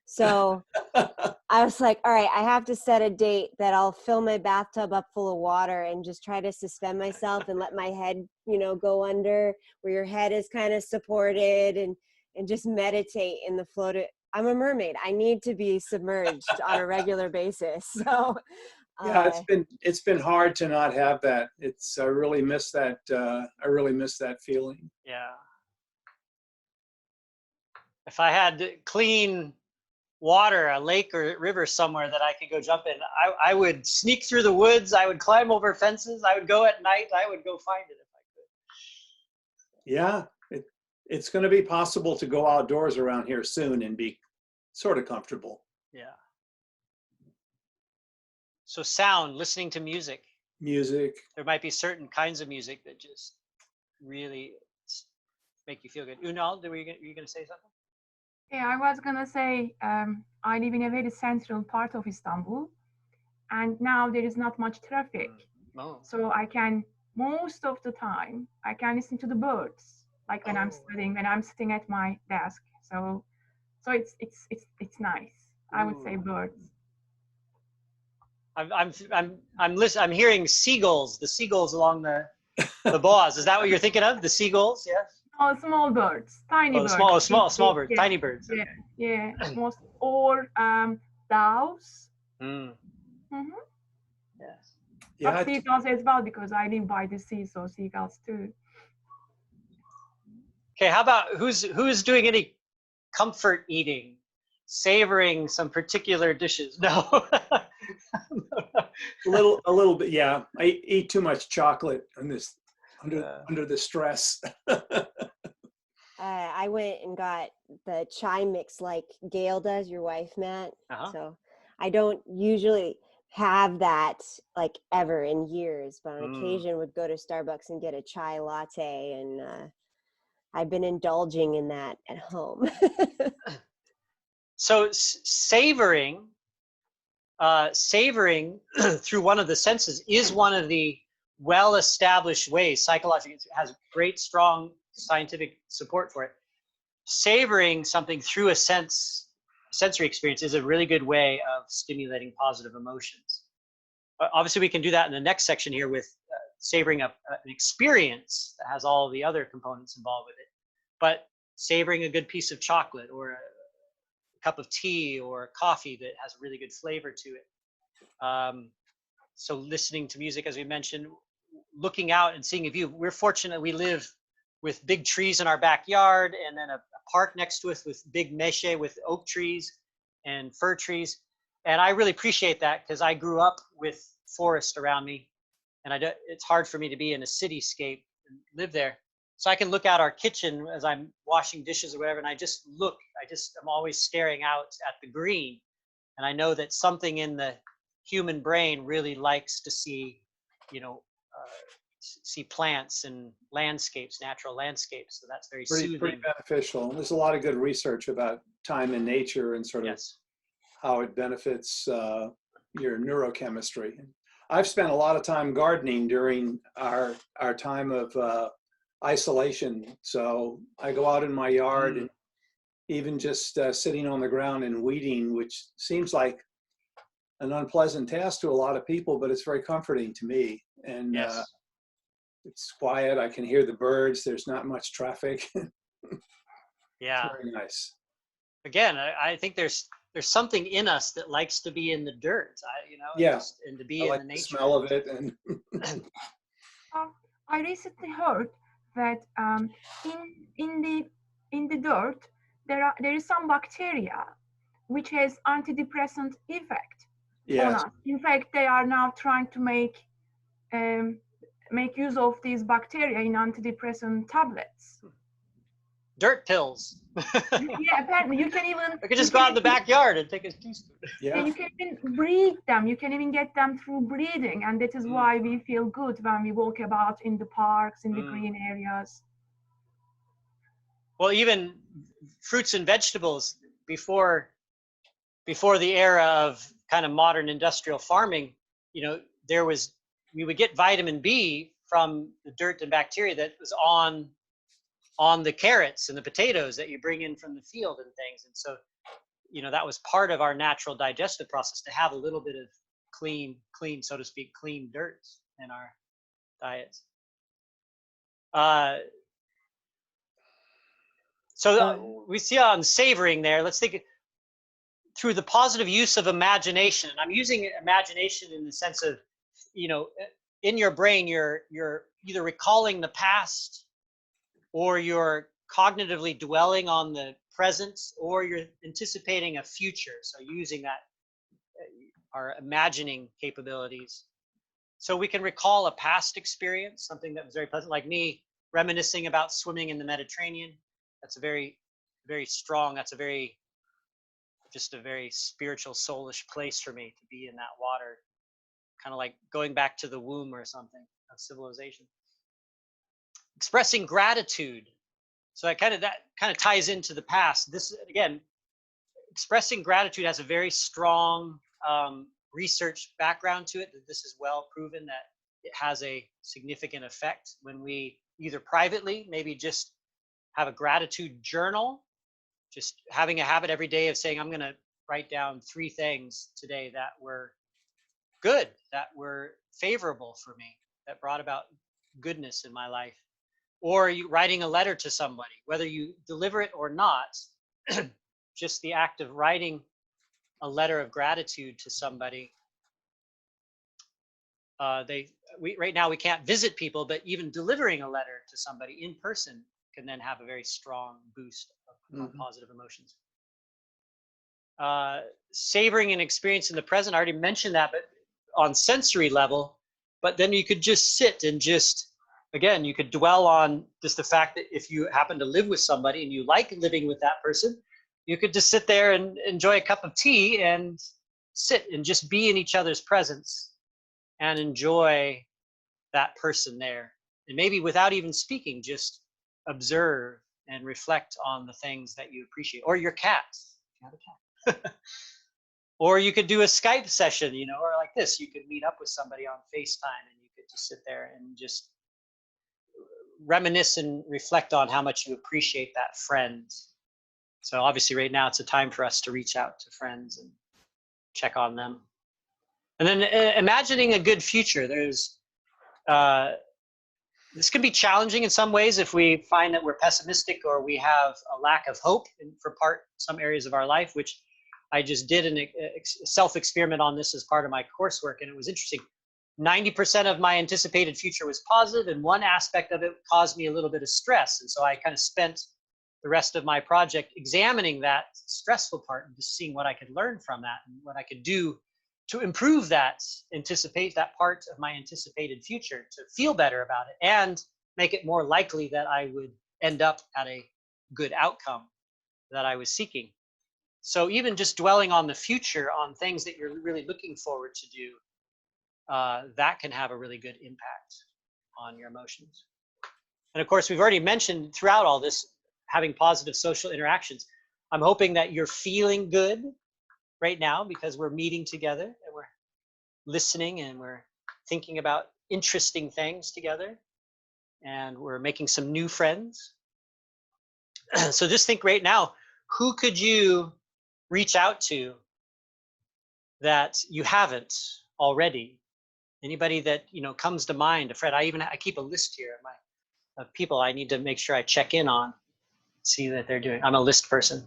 So I was like, all right, I have to set a date that I'll fill my bathtub up full of water and just try to suspend myself and let my head, you know, go under where your head is kind of supported, and just meditate in the float. I'm a mermaid. I need to be submerged on a regular basis. So yeah, it's been hard to not have that. I really miss that. I really miss that feeling. Yeah. If I had clean water, a lake or river somewhere that I could go jump in, I would sneak through the woods. I would climb over fences. I would go at night. I would go find it if I could. Yeah, it's going to be possible to go outdoors around here soon and be sort of comfortable. Yeah. So sound, listening to music. Music. There might be certain kinds of music that just really make you feel good. Unal, were you going to say something? Yeah, I was going to say, I live in a very central part of Istanbul, and now there is not much traffic. Oh. So most of the time, I can listen to the birds, like when I'm studying, when I'm sitting at my desk. So it's nice. I would say birds. I'm hearing seagulls, the seagulls along the Boaz. Is that what you're thinking of? The seagulls? Yes. Oh, small birds, tiny birds. Small birds, yeah. Tiny birds. Yeah. Or doves. Mm. Mm-hmm. Yes. Yeah. But seagulls as well, because I live by the sea, so seagulls too. Okay, how about who's doing any comfort eating, savoring some particular dishes? No. a little bit, yeah. I eat too much chocolate under the stress. I went and got the chai mix like Gail does, your wife, Matt. So I don't usually have that like ever in years, but on occasion would go to Starbucks and get a chai latte, and I've been indulging in that at home. So savoring through one of the senses is one of the well-established ways psychologically. It has great, strong scientific support for it. Savoring something through a sensory experience is a really good way of stimulating positive emotions. Obviously, we can do that in the next section here with savoring an experience that has all the other components involved with it. But savoring a good piece of chocolate or a cup of tea or coffee that has a really good flavor to it So listening to music, as we mentioned, looking out and seeing a view. We're fortunate we live with big trees in our backyard, and then a park next to us with big meche with oak trees and fir trees. And I really appreciate that because I grew up with forest around me, and it's hard for me to be in a cityscape and live there. So I can look out our kitchen as I'm washing dishes or whatever, and I'm always staring out at the green. And I know that something in the human brain really likes to see, see plants and landscapes, natural landscapes. So that's very soothing. Pretty beneficial. And there's a lot of good research about time in nature and sort of how it benefits your neurochemistry. I've spent a lot of time gardening during our time of isolation. So I go out in my yard and even just sitting on the ground and weeding, which seems like an unpleasant task to a lot of people, but it's very comforting to me. And it's quiet. I can hear the birds. There's not much traffic. Yeah. Very nice. Again, I think there's something in us that likes to be in the dirt, and to be in the nature. The smell of it. And I recently heard that in the dirt there is some bacteria which has antidepressant effect on us. In fact, they are now trying to make use of these bacteria in antidepressant tablets. Dirt pills. Yeah, apparently you can even. I could just go out in the backyard and take a teaspoon. Yeah, you can even breathe them. You can even get them through breathing, and that is why we feel good when we walk about in the parks, in the green areas. Well, even fruits and vegetables before the era of kind of modern industrial farming, we would get vitamin B from the dirt and bacteria that was on the carrots and the potatoes that you bring in from the field and things. And so, that was part of our natural digestive process, to have a little bit of clean, so to speak, clean dirt in our diets. We see on savoring there, let's think through the positive use of imagination. I'm using imagination in the sense of, in your brain, you're either recalling the past, or you're cognitively dwelling on the present, or you're anticipating a future. So using that, our imagining capabilities. So we can recall a past experience, something that was very pleasant, like me reminiscing about swimming in the Mediterranean. That's a very, very strong, just a very spiritual, soulish place for me to be in that water. Kind of like going back to the womb or something of civilization. Expressing gratitude. So that kind of ties into the past. This, again, expressing gratitude has a very strong research background to it. That this is well proven that it has a significant effect when we either privately, maybe just have a gratitude journal, just having a habit every day of saying, I'm going to write down 3 things today that were good, that were favorable for me, that brought about goodness in my life. Or you writing a letter to somebody, whether you deliver it or not, just the act of writing a letter of gratitude to somebody. Right now we can't visit people, but even delivering a letter to somebody in person can then have a very strong boost of positive emotions. Savoring an experience in the present, I already mentioned that, but on sensory level. But then you could just sit and again, you could dwell on just the fact that if you happen to live with somebody and you like living with that person, you could just sit there and enjoy a cup of tea and sit and just be in each other's presence and enjoy that person there. And maybe without even speaking, just observe and reflect on the things that you appreciate. Or your cats. You have a cat. Or you could do a Skype session, or like this. You could meet up with somebody on FaceTime and you could just sit there and just reminisce and reflect on how much you appreciate that friend. So obviously right now it's a time for us to reach out to friends and check on them. And then imagining a good future. This can be challenging in some ways if we find that we're pessimistic or we have a lack of hope for some areas of our life, which I just did a self-experiment on this as part of my coursework, and it was interesting. 90% of my anticipated future was positive, and one aspect of it caused me a little bit of stress. And so I kind of spent the rest of my project examining that stressful part and just seeing what I could learn from that and what I could do to improve that, that part of my anticipated future, to feel better about it and make it more likely that I would end up at a good outcome that I was seeking. So even just dwelling on the future, on things that you're really looking forward to do, that can have a really good impact on your emotions. And of course, we've already mentioned throughout all this, having positive social interactions. I'm hoping that you're feeling good right now because we're meeting together and we're listening and we're thinking about interesting things together and we're making some new friends. So just think right now, who could you reach out to that you haven't already? Anybody that comes to mind? Fred, I keep a list here of people I need to make sure I check in on, see that they're doing. I'm a list person.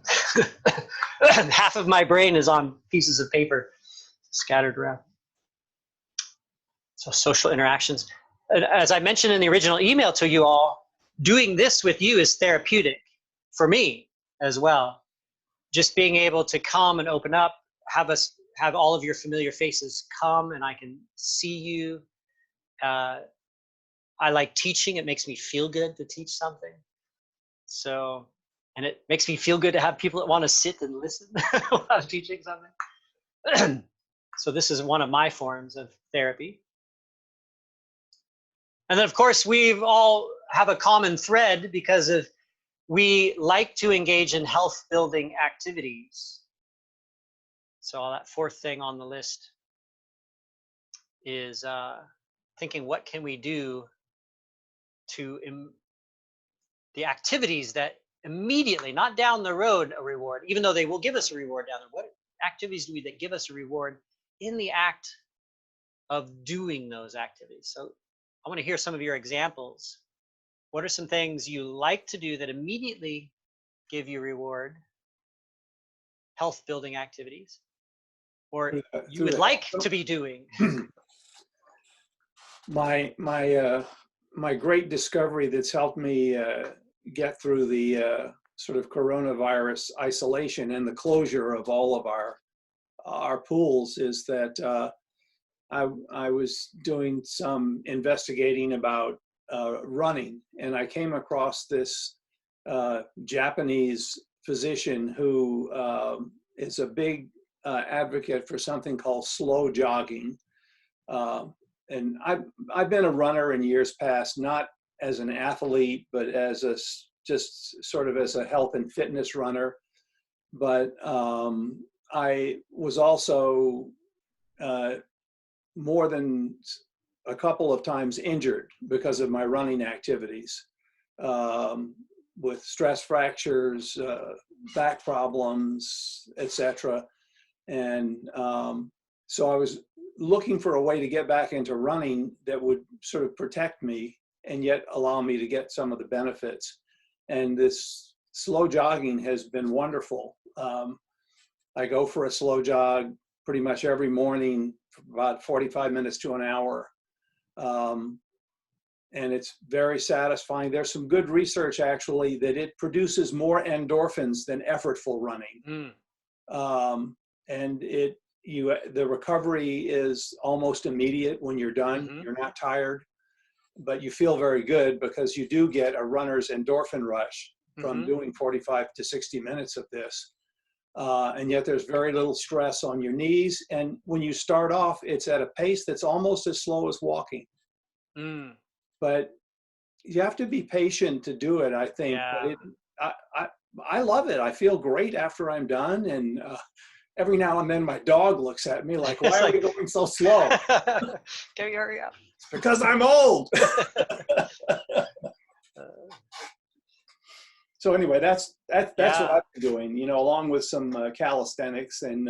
Half of my brain is on pieces of paper scattered around. So social interactions. As I mentioned in the original email to you all, doing this with you is therapeutic for me as well. Just being able to come and open up, have all of your familiar faces come and I can see you. I like teaching. It makes me feel good to teach something. So, and it makes me feel good to have people that want to sit and listen while I'm teaching something. So this is one of my forms of therapy. And then of course, we've all have a common thread because we like to engage in health building activities. So that fourth thing on the list is thinking, what can we do to the activities that immediately, not down the road, a reward, even though they will give us a reward down there. What activities do we that give us a reward in the act of doing those activities? So I want to hear some of your examples. What are some things you like to do that immediately give you reward? Health building activities, or you would like to be doing? My great discovery that's helped me get through the sort of coronavirus isolation and the closure of all of our pools is that I was doing some investigating about running, and I came across this Japanese physician who is a big advocate for something called slow jogging. And I've been a runner in years past, not as an athlete, but as just sort of as a health and fitness runner. But I was also more than a couple of times injured because of my running activities, with stress fractures, back problems, etc. And so I was looking for a way to get back into running that would sort of protect me and yet allow me to get some of the benefits. And this slow jogging has been wonderful. I go for a slow jog pretty much every morning for about 45 minutes to an hour. And it's very satisfying. There's some good research actually that it produces more endorphins than effortful running. And the recovery is almost immediate when you're done. You're not tired, but you feel very good because you do get a runner's endorphin rush from doing 45 to 60 minutes of this. And yet there's very little stress on your knees. And when you start off, it's at a pace that's almost as slow as walking. But you have to be patient to do it, I think. Yeah. But I love it. I feel great after I'm done. And every now and then my dog looks at me like, why are we going so slow? Can you hurry up? It's because I'm old. So anyway, that's what I've been doing, along with some calisthenics and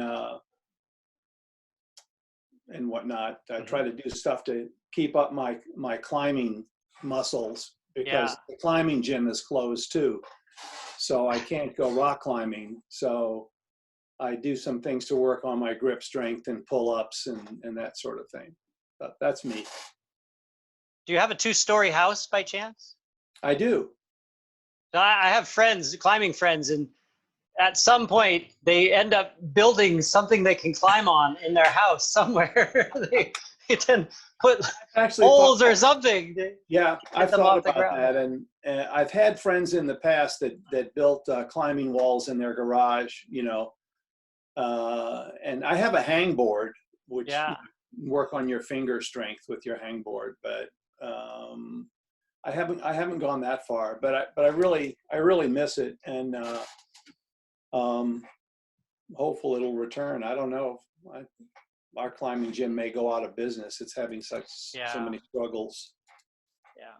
whatnot. I try to do stuff to keep up my climbing muscles because the climbing gym is closed too. So I can't go rock climbing. So I do some things to work on my grip strength and pull-ups and that sort of thing. But that's me. Do you have a 2-story house by chance? I do. I have friends, climbing friends, and at some point they end up building something they can climb on in their house somewhere. they then put Actually, poles or something. Yeah, I've them thought off the about ground. that, and I've had friends in the past that built climbing walls in their garage, you know, and I have a hangboard, which Yeah. work on your finger strength with your hangboard, but I haven't gone that far, but I really miss it, and hopefully it'll return. I don't know. Our climbing gym may go out of business. It's having so many struggles. Yeah.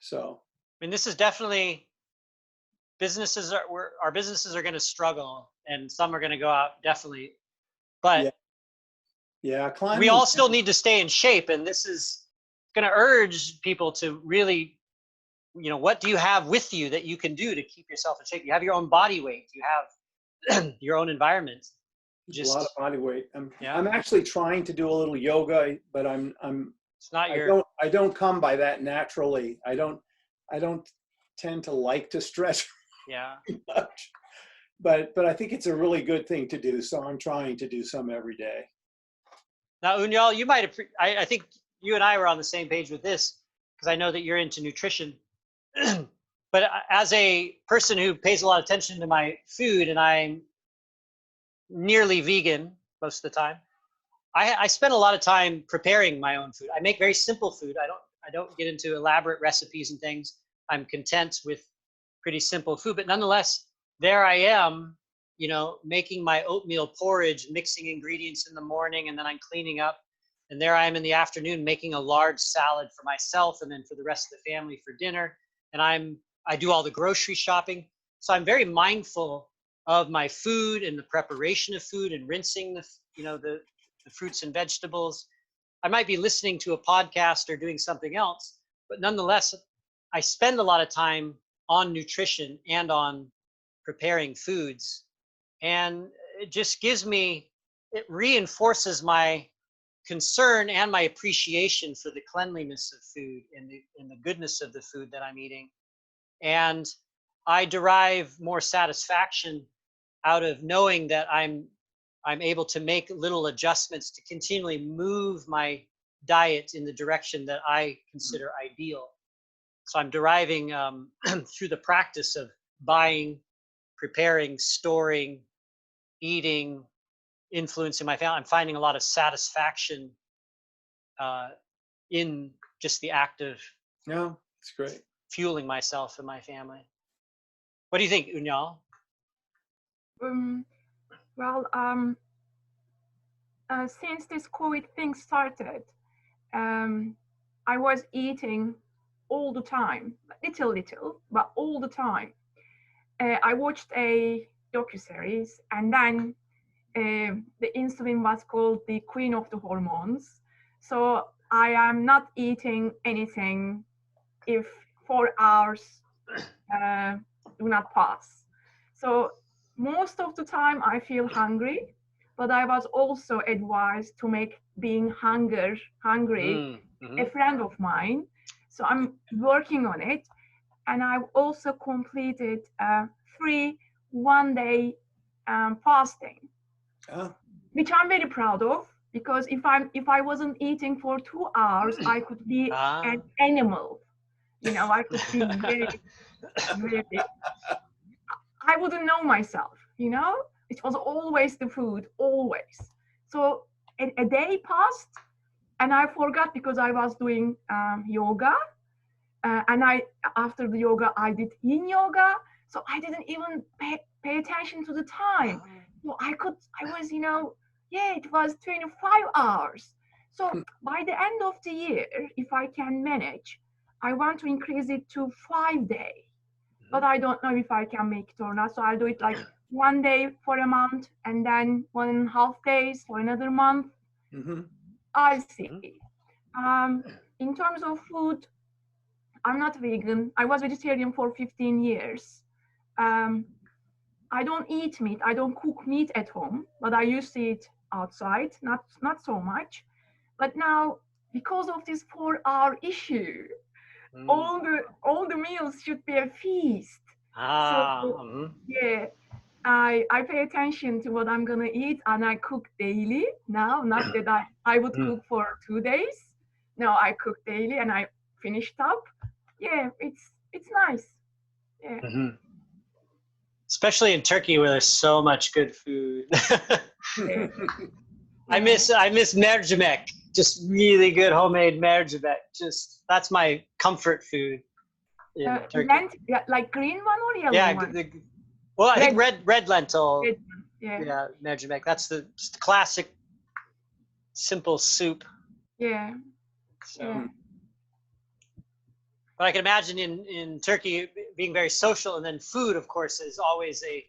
So. I mean, this is definitely our businesses are going to struggle, and some are going to go out definitely. But yeah, climbing. We all still need to stay in shape, and this is going to urge people to really, you know, what do you have with you that you can do to keep yourself in shape? You have your own body weight. You have your own environment. Just a lot of body weight. Yeah. I'm actually trying to do a little yoga, but it's not your. I don't come by that naturally. I don't tend to like to stretch. Yeah. Much. But I think it's a really good thing to do. So I'm trying to do some every day. Now, Unyal, you might have. I think you and I were on the same page with this because I know that you're into nutrition. But as a person who pays a lot of attention to my food, and I'm nearly vegan most of the time, I spend a lot of time preparing my own food. I make very simple food. I don't get into elaborate recipes and things. I'm content with pretty simple food, but nonetheless, there I am, you know, making my oatmeal porridge, mixing ingredients in the morning, and then I'm cleaning up. And there I am in the afternoon making a large salad for myself and then for the rest of the family for dinner. And I do all the grocery shopping. So I'm very mindful of my food and the preparation of food and rinsing the fruits and vegetables. I might be listening to a podcast or doing something else, but nonetheless, I spend a lot of time on nutrition and on preparing foods. And it just it reinforces my concern and my appreciation for the cleanliness of food and the goodness of the food that I'm eating. And I derive more satisfaction out of knowing that I'm able to make little adjustments to continually move my diet in the direction that I consider ideal. So I'm deriving through the practice of buying, preparing, storing, eating, influencing my family. I'm finding a lot of satisfaction in just the act of it's great. Fueling myself and my family. What do you think, Unyal? Well, since this COVID thing started, I was eating all the time, little, but all the time. I watched a docuseries, and then the insulin was called the queen of the hormones. So I am not eating anything if 4 hours do not pass. So most of the time I feel hungry, but I was also advised to make being hungry a friend of mine. So I'm working on it, and I've also completed 3 one-day fasting, which I'm very proud of, because if I wasn't eating for 2 hours, I could be an animal. You know, I could be very, very. I wouldn't know myself. You know, it was always the food, always. So a day passed, and I forgot because I was doing yoga. And after the yoga, I did yin yoga. So I didn't even pay attention to the time. So I was, you know, it was 25 hours. So by the end of the year, if I can manage, I want to increase it to 5 days. But I don't know if I can make it or not. So I'll do it like 1 day for a month, and then 1.5 days for another month. I'll see. In terms of food, I'm not vegan. I was vegetarian for 15 years. I don't eat meat. I don't cook meat at home, but I used to eat outside, not so much. But now, because of this 4-hour issue, all the meals should be a feast. So yeah, I pay attention to what I'm gonna eat, and I cook daily now. Not that I would cook for 2 days. No, I cook daily, and I finished up. Yeah, it's nice. Yeah. Especially in Turkey where there's so much good food. Yeah. I miss mercimek. Just really good homemade mercimek. Just that's my comfort food in Turkey. Like green one or yellow one? Well, I think red lentil. Yeah, mercimek. That's just the classic, simple soup. Yeah. So. Yeah. But I can imagine in Turkey being very social, and then food, of course, is always a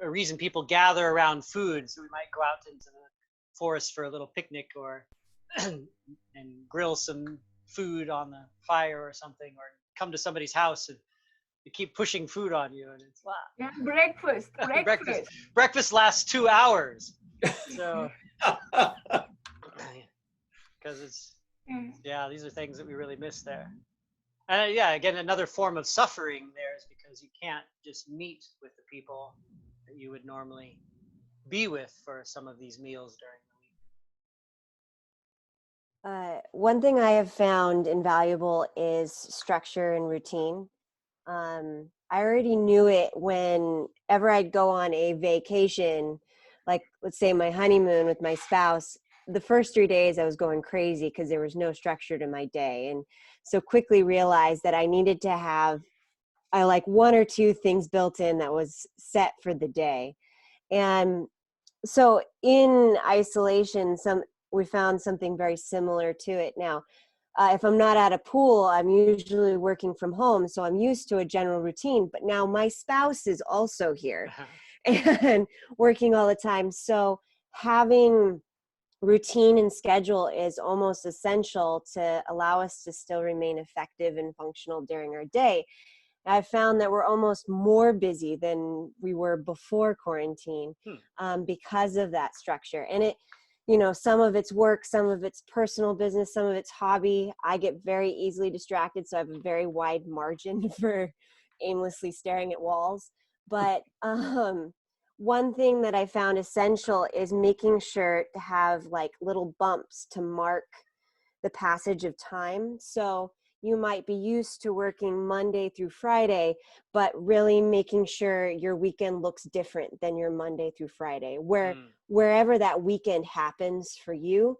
reason people gather around food. So we might go out into the forest for a little picnic, or and grill some food on the fire or something, or come to somebody's house and they keep pushing food on you, and it's wow. Yeah, breakfast. Breakfast lasts 2 hours. So because it's these are things that we really miss there. And again, another form of suffering there is because you can't just meet with the people that you would normally be with for some of these meals during the week. One thing I have found invaluable is structure and routine. I already knew it whenever I'd go on a vacation, like let's say my honeymoon with my spouse. The first 3 days I was going crazy because there was no structure to my day. And so quickly realized that I needed to have like 1 or 2 things built in that was set for the day. And so in isolation, we found something very similar to it. Now, if I'm not at a pool, I'm usually working from home. So I'm used to a general routine, but now my spouse is also here and working all the time. So having routine and schedule is almost essential to allow us to still remain effective and functional during our day. I've found that we're almost more busy than we were before quarantine because of that structure. And some of it's work, some of it's personal business, some of it's hobby. I get very easily distracted, so I have a very wide margin for aimlessly staring at walls. But one thing that I found essential is making sure to have like little bumps to mark the passage of time. So you might be used to working Monday through Friday, but really making sure your weekend looks different than your Monday through Friday, wherever that weekend happens for you.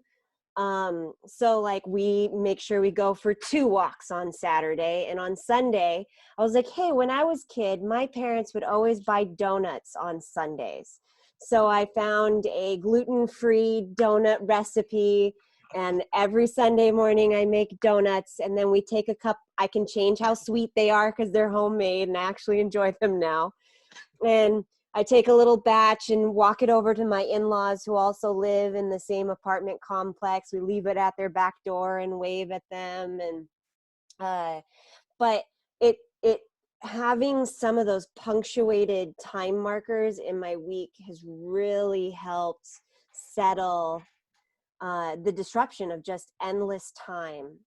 So like we make sure we go for 2 walks on Saturday, and on Sunday, I was like, hey, when I was a kid, my parents would always buy donuts on Sundays. So I found a gluten-free donut recipe, and every Sunday morning I make donuts, and then we take a cup. I can change how sweet they are because they're homemade and I actually enjoy them now. And I take a little batch and walk it over to my in-laws who also live in the same apartment complex. We leave it at their back door and wave at them. And but it having some of those punctuated time markers in my week has really helped settle the disruption of just endless time.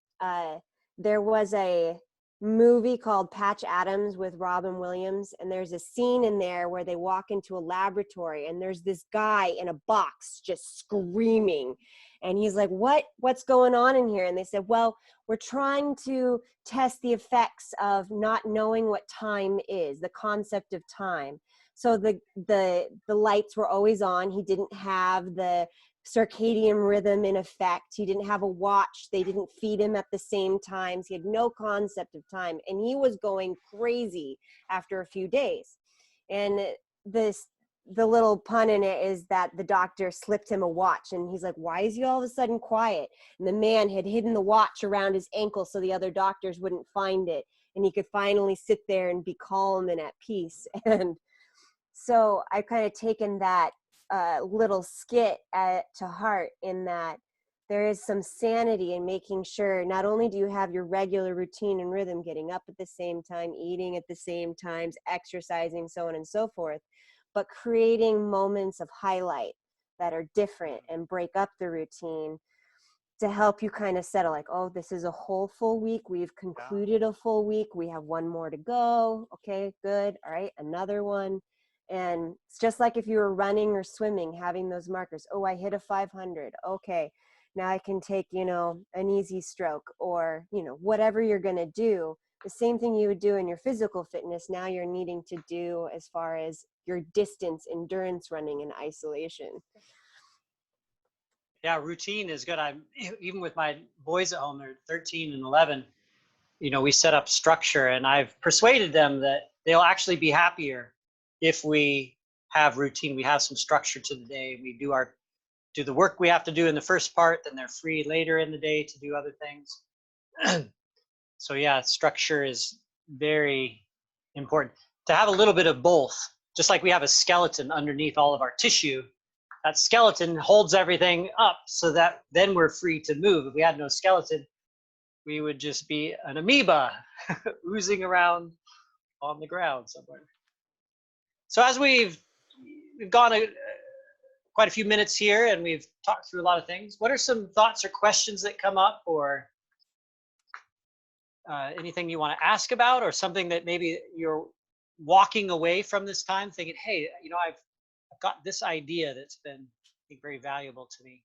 There was a movie called Patch Adams with Robin Williams, and there's a scene in there where they walk into a laboratory and there's this guy in a box just screaming, and he's like, what's going on in here? And they said, well, we're trying to test the effects of not knowing what time is, the concept of time. So the lights were always on. He didn't have the circadian rhythm in effect. He didn't have a watch. They didn't feed him at the same times. He had no concept of time, and he was going crazy after a few days. And the little pun in it is that the doctor slipped him a watch, and he's like, why is he all of a sudden quiet? And the man had hidden the watch around his ankle so the other doctors wouldn't find it, and he could finally sit there and be calm and at peace. And so I've kind of taken that little skit to heart, in that there is some sanity in making sure not only do you have your regular routine and rhythm, getting up at the same time, eating at the same times, exercising, so on and so forth, but creating moments of highlight that are different and break up the routine to help you kind of settle, like, oh, this is a whole full week. We've concluded a full week. We have one more to go. Okay, good. All right, another one. And it's just like if you were running or swimming, having those markers. Oh, I hit a 500. Okay, now I can take, you know, an easy stroke, or, you know, whatever you're going to do. The same thing you would do in your physical fitness, now you're needing to do as far as your distance endurance running in isolation. Yeah, routine is good. I'm even with my boys at home, they're 13 and 11. You know, we set up structure, and I've persuaded them that they'll actually be happier if we have routine. We have some structure to the day. We do the work we have to do in the first part, then they're free later in the day to do other things. So yeah, structure is very important. To have a little bit of both, just like we have a skeleton underneath all of our tissue, that skeleton holds everything up so that then we're free to move. If we had no skeleton, we would just be an amoeba oozing around on the ground somewhere. So as we've gone quite a few minutes here and we've talked through a lot of things, what are some thoughts or questions that come up, or anything you want to ask about, or something that maybe you're walking away from this time thinking, hey, you know, I've got this idea that's been, I think, very valuable to me.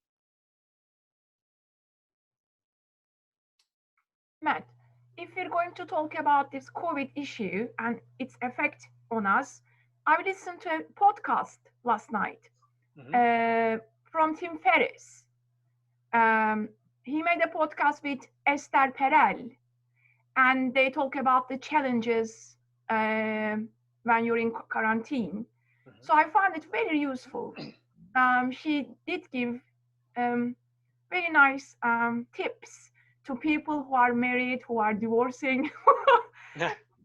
Matt, if we're going to talk about this COVID issue and its effect on us, I listened to a podcast last night from Tim Ferriss. He made a podcast with Esther Perel, and they talk about the challenges when you're in quarantine. So I found it very useful. She did give very nice tips to people who are married, who are divorcing,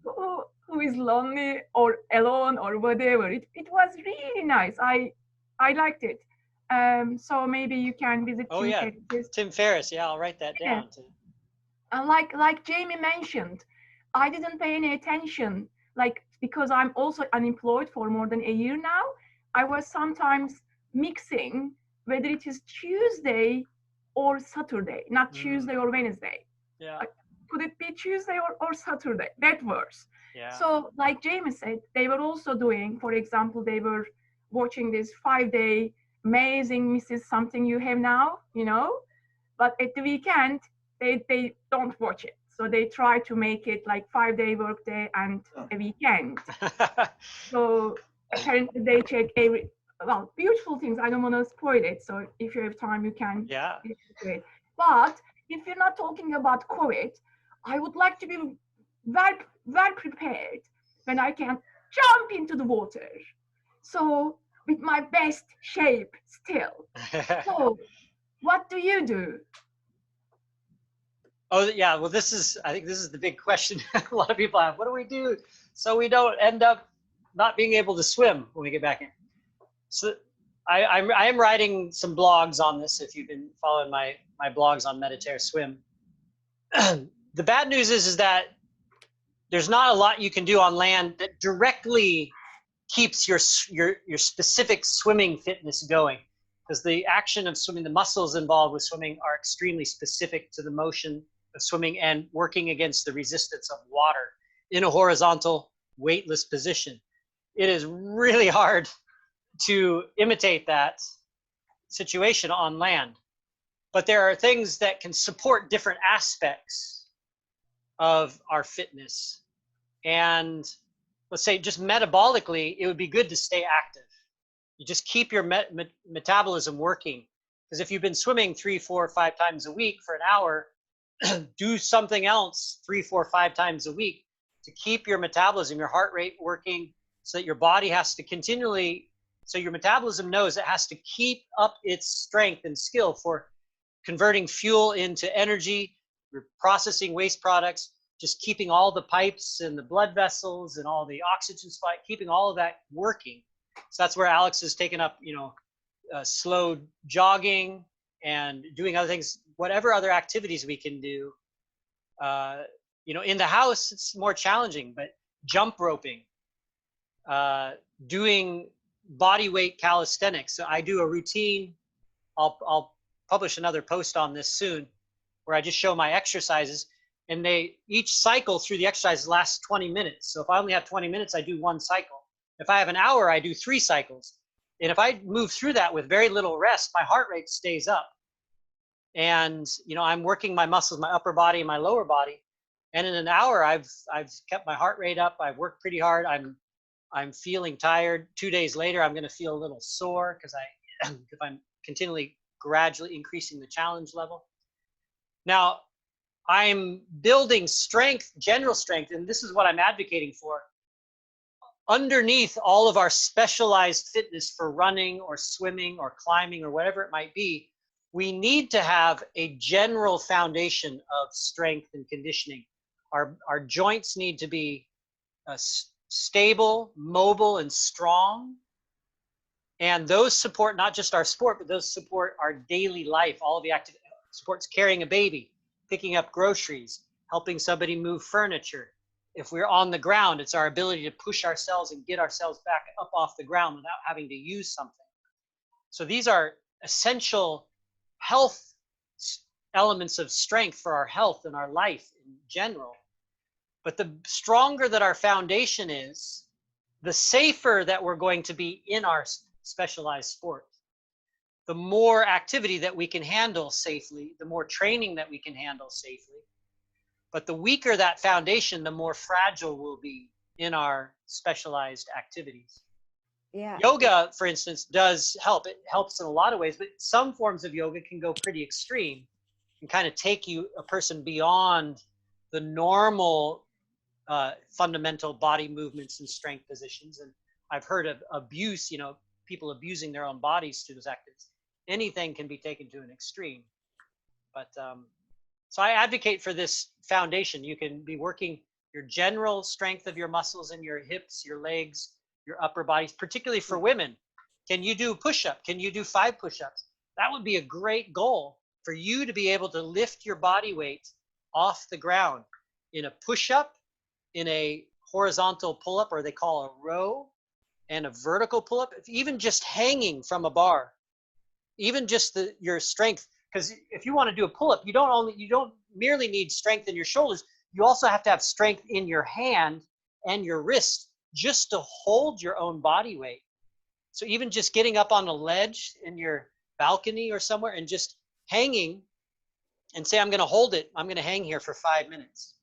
who is lonely or alone or whatever. It was really nice. I liked it. So maybe you can visit Tim Ferriss. Tim Ferriss. Yeah, I'll write that down. And like Jamie mentioned, I didn't pay any attention, like, because I'm also unemployed for more than a year now. I was sometimes mixing whether it is Tuesday or Saturday, not Tuesday or Wednesday. Yeah. Could it be Tuesday or Saturday? That works. Yeah. So like Jamie said, they were also doing, for example, they were watching this 5-day amazing Mrs. Something You Have Now, you know, but at the weekend, they don't watch it. So they try to make it like 5-day workday and a weekend. So apparently they check beautiful things. I don't want to spoil it. So if you have time, you can. Yeah. It. But if you're not talking about COVID, I would like to be well prepared when I can jump into the water. So with my best shape still. So what do you do? Oh yeah, well I think this is the big question a lot of people have. What do we do so we don't end up not being able to swim when we get back in? So I am writing some blogs on this, if you've been following my blogs on Mediterra Swim. The bad news is that there's not a lot you can do on land that directly keeps your specific swimming fitness going, because the action of swimming, the muscles involved with swimming are extremely specific to the motion of swimming and working against the resistance of water in a horizontal weightless position. It is really hard to imitate that situation on land, but there are things that can support different aspects of our fitness. And let's say just metabolically, it would be good to stay active. You just keep your metabolism working, because if you've been swimming 3, 4, 5 times a week for an hour, do something else 3, 4, 5 times a week to keep your metabolism, your heart rate working, so that your body has to continually, so your metabolism knows it has to keep up its strength and skill for converting fuel into energy, processing waste products, just keeping all the pipes and the blood vessels and all the oxygen supply, keeping all of that working. So that's where Alex has taken up, slow jogging, and doing other things, whatever other activities we can do. You know, in the house, it's more challenging, but jump roping, doing body weight calisthenics. So I do a routine. I'll publish another post on this soon, where I just show my exercises, and each cycle through the exercise lasts 20 minutes. So if I only have 20 minutes, I do one cycle. If I have an hour, I do 3 cycles. And if I move through that with very little rest, my heart rate stays up. And, you know, I'm working my muscles, my upper body and my lower body. And in an hour, I've kept my heart rate up. I've worked pretty hard. I'm feeling tired. 2 days later, I'm going to feel a little sore because if I'm continually gradually increasing the challenge level. Now, I'm building strength, general strength, and this is what I'm advocating for. Underneath all of our specialized fitness for running or swimming or climbing or whatever it might be, we need to have a general foundation of strength and conditioning. Our joints need to be stable, mobile, and strong. And those support not just our sport, but those support our daily life, all of the activity. Supports carrying a baby, picking up groceries, helping somebody move furniture. If we're on the ground, it's our ability to push ourselves and get ourselves back up off the ground without having to use something. So these are essential health elements of strength for our health and our life in general. But the stronger that our foundation is, the safer that we're going to be in our specialized sport. The more activity that we can handle safely, the more training that we can handle safely. But the weaker that foundation, the more fragile we'll be in our specialized activities. Yeah. Yoga, for instance, does help. It helps in a lot of ways, but some forms of yoga can go pretty extreme and kind of take a person beyond the normal fundamental body movements and strength positions. And I've heard of abuse, you know, people abusing their own bodies through those activities. Anything can be taken to an extreme. But so I advocate for this foundation. You can be working your general strength of your muscles in your hips, your legs, your upper bodies, particularly for women. Can you do push-up? Can you do 5 push-ups? That would be a great goal for you to be able to lift your body weight off the ground in a push-up, in a horizontal pull-up, or they call a row, and a vertical pull-up, even just hanging from a bar, even just your strength. Because if you want to do a pull-up, you don't merely need strength in your shoulders. You also have to have strength in your hand and your wrist just to hold your own body weight. So even just getting up on a ledge in your balcony or somewhere and just hanging and say, I'm going to hold it. I'm going to hang here for 5 minutes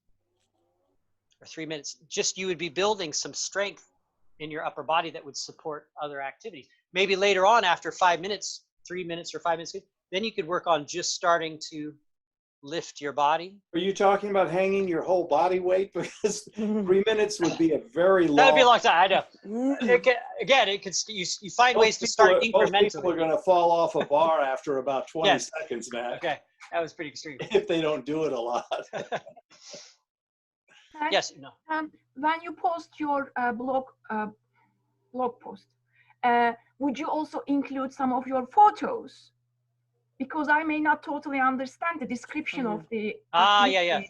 or 3 minutes. Just you would be building some strength in your upper body that would support other activities. Maybe later on after 5 minutes, 3 minutes or 5 minutes, then you could work on just starting to lift your body. Are you talking about hanging your whole body weight? Because 3 minutes would be a very long. That would be a long time. I know. You find ways to start incrementally. Most people are going to fall off a bar after about 20 Yes. seconds, Matt. Okay, that was pretty extreme. If they don't do it a lot. Yes, no. When you post your blog post, would you also include some of your photos? Because I may not totally understand the description of the activity. Yeah.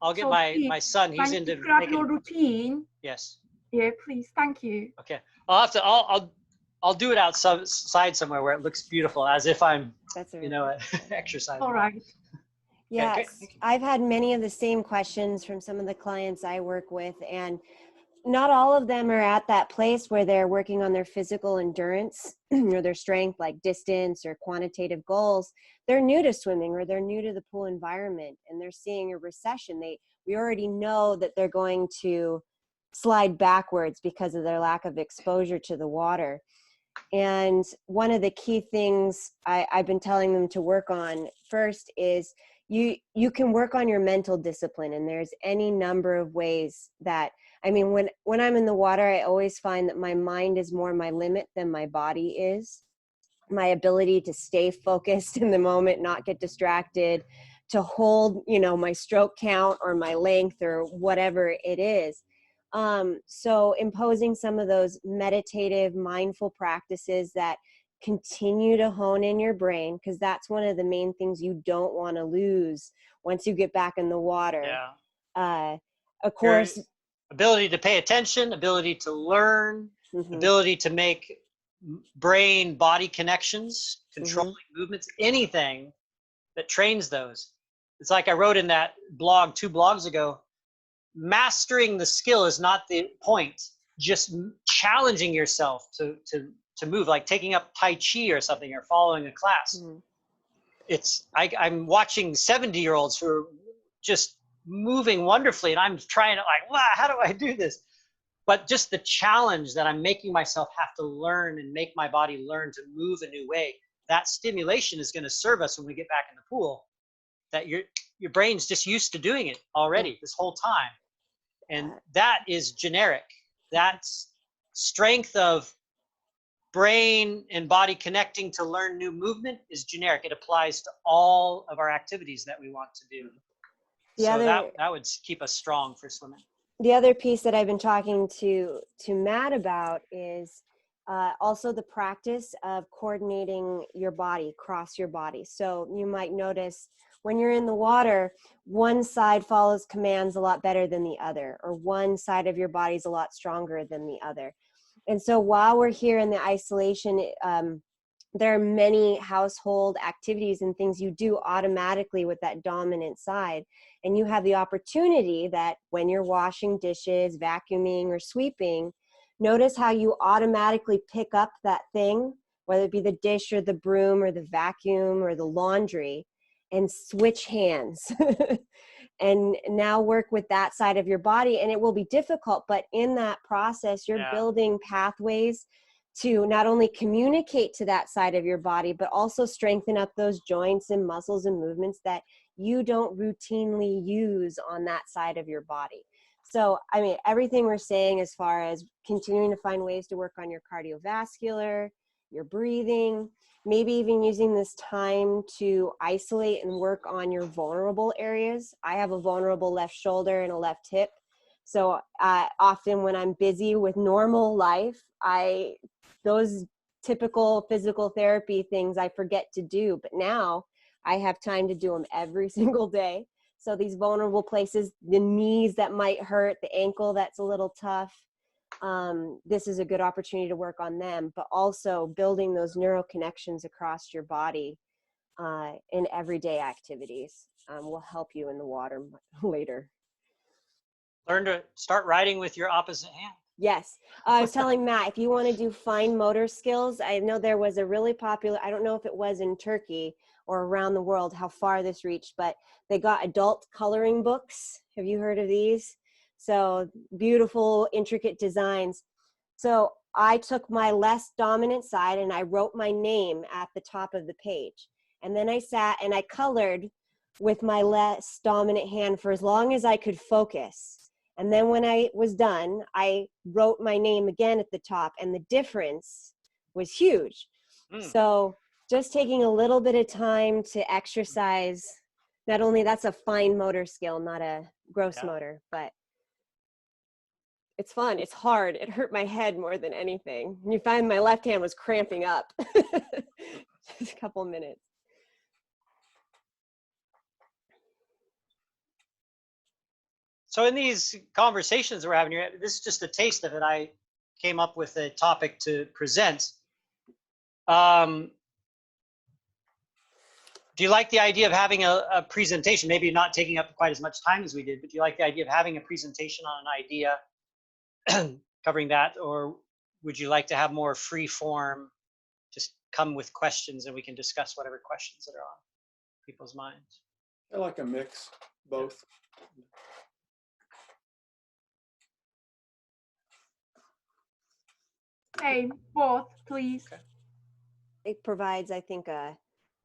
I'll get my son. He's into describe your routine. Yes. Yeah, please. Thank you. Okay. I'll do it outside somewhere where it looks beautiful, as if I'm exercising. All right. Yes, I've had many of the same questions from some of the clients I work with, and not all of them are at that place where they're working on their physical endurance or their strength, like distance or quantitative goals. They're new to swimming, or they're new to the pool environment, and they're seeing a recession. We already know that they're going to slide backwards because of their lack of exposure to the water. And one of the key things I've been telling them to work on first is you can work on your mental discipline, and there's any number of ways that, I mean, when I'm in the water, I always find that my mind is more my limit than my body is. My ability to stay focused in the moment, not get distracted, to hold, my stroke count or my length or whatever it is. So imposing some of those meditative, mindful practices that continue to hone in your brain, because that's one of the main things you don't want to lose once you get back in the water. Yeah. Of course, your ability to pay attention, ability to learn, ability to make brain body connections, controlling movements, anything that trains those. It's like I wrote in that blog 2 blogs ago, mastering the skill is not the point. Just challenging yourself to move, like taking up Tai Chi or something, or following a class. I'm watching 70-year-olds who are just moving wonderfully, and I'm trying to like, wow, how do I do this? But just the challenge that I'm making myself have to learn and make my body learn to move a new way, that stimulation is going to serve us when we get back in the pool. That your brain's just used to doing it already this whole time. And that is generic. That's strength of brain and body connecting to learn new movement is generic. It applies to all of our activities that we want to do. That would keep us strong for swimming. The other piece that I've been talking to Matt about is also the practice of coordinating your body, cross your body. So you might notice when you're in the water, one side follows commands a lot better than the other, or one side of your body is a lot stronger than the other. And so while we're here in the isolation, there are many household activities and things you do automatically with that dominant side. And you have the opportunity that when you're washing dishes, vacuuming, or sweeping, notice how you automatically pick up that thing, whether it be the dish or the broom or the vacuum or the laundry, and switch hands. And now work with that side of your body. And it will be difficult, but in that process, you're building pathways to not only communicate to that side of your body, but also strengthen up those joints and muscles and movements that you don't routinely use on that side of your body. So, I mean, everything we're saying as far as continuing to find ways to work on your cardiovascular, your breathing, maybe even using this time to isolate and work on your vulnerable areas. I have a vulnerable left shoulder and a left hip. So often when I'm busy with normal life, those typical physical therapy things I forget to do, but now I have time to do them every single day. So these vulnerable places, the knees that might hurt, the ankle that's a little tough, this is a good opportunity to work on them, but also building those neural connections across your body in everyday activities will help you in the water later. Learn to start riding with your opposite hand. Yes. I was telling Matt, if you want to do fine motor skills, I know there was a really popular, I don't know if it was in Turkey or around the world, how far this reached, but they got adult coloring books. Have you heard of these? So beautiful, intricate designs. So I took my less dominant side and I wrote my name at the top of the page. And then I sat and I colored with my less dominant hand for as long as I could focus. And then when I was done, I wrote my name again at the top, and the difference was huge. So just taking a little bit of time to exercise, not only that's a fine motor skill, not a gross motor, but it's fun. It's hard. It hurt my head more than anything. You find my left hand was cramping up. Just a couple minutes. So in these conversations we're having here, this is just a taste of it. I came up with a topic to present. Do you like the idea of having a presentation? Maybe not taking up quite as much time as we did, but do you like the idea of having a presentation on an idea covering that? Or would you like to have more free form, just come with questions and we can discuss whatever questions that are on people's minds? I like a mix, both. Hey, both, please. Okay. It provides, I think, a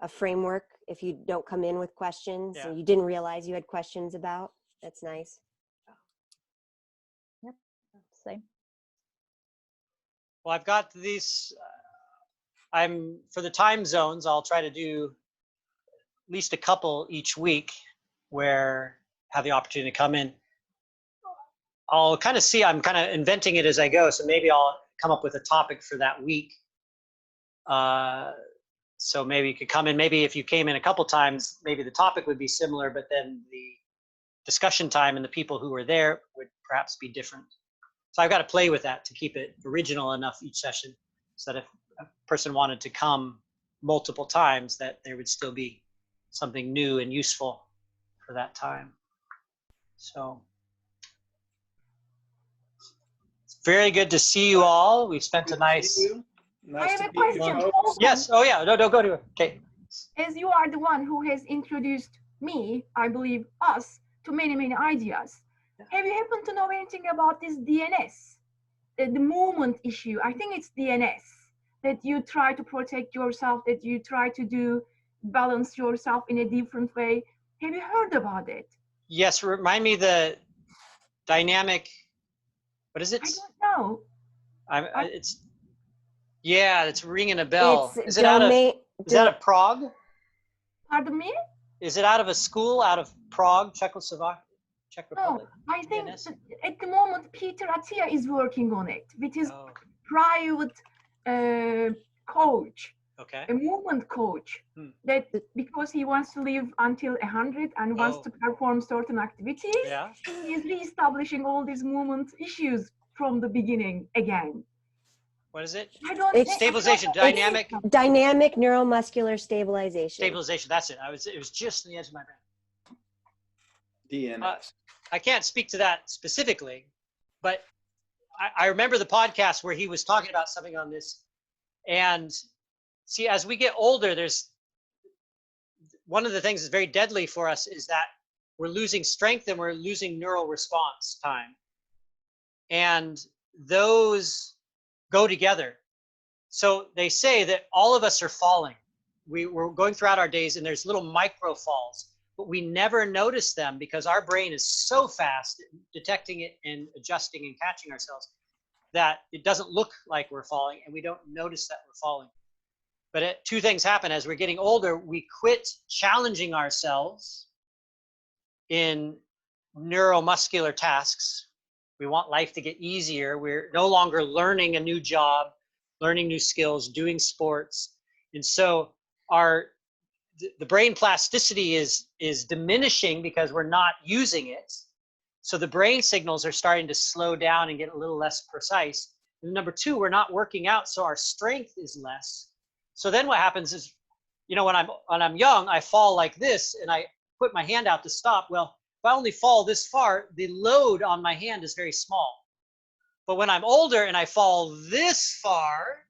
framework if you don't come in with questions and you Yeah. didn't realize you had questions about. That's nice. Yep, same. Well, I've got these, for the time zones, I'll try to do at least a couple each week where I have the opportunity to come in. I'll kind of see, I'm kind of inventing it as I go, so maybe I'll come up with a topic for that week. So maybe you could come in, maybe if you came in a couple times, maybe the topic would be similar, but then the discussion time and the people who were there would perhaps be different. So I've got to play with that to keep it original enough each session, so that if a person wanted to come multiple times, that there would still be something new and useful for that time. So it's very good to see you all. We've spent a nice. I have a question. Yes. Oh yeah. No, go to it. Okay. As you are the one who has introduced me, I believe us, to many, many ideas. Have you happened to know anything about this DNS, the movement issue? I think it's DNS, that you try to protect yourself, that you try to balance yourself in a different way. Have you heard about it? Yes, remind me the dynamic, what is it? I don't know. It's ringing a bell. It's is it out of Prague? Pardon me? Is it out of a school out of Prague, Czech Republic? No, I think at the moment Peter Attia is working on it with his private coach, a movement coach, that because he wants to live until 100 and wants to perform certain activities, he is reestablishing all these movement issues from the beginning again. What is it? Stabilization, dynamic neuromuscular stabilization. Stabilization, that's it. It was just on the edge of my brain. DNS. I can't speak to that specifically, but I remember the podcast where he was talking about something on this. And see, as we get older, there's one of the things that's very deadly for us is that we're losing strength and we're losing neural response time. And those go together. So they say that all of us are falling. We're going throughout our days and there's little micro falls, but we never notice them because our brain is so fast at detecting it and adjusting and catching ourselves that it doesn't look like we're falling and we don't notice that we're falling. But two things happen as we're getting older. We quit challenging ourselves in neuromuscular tasks. We want life to get easier. We're no longer learning a new job, learning new skills, doing sports. And so the brain plasticity is diminishing because we're not using it. So the brain signals are starting to slow down and get a little less precise. And number two, we're not working out, so our strength is less. So then what happens is, when I'm young, I fall like this and I put my hand out to stop. Well, if I only fall this far, the load on my hand is very small. But when I'm older and I fall this far,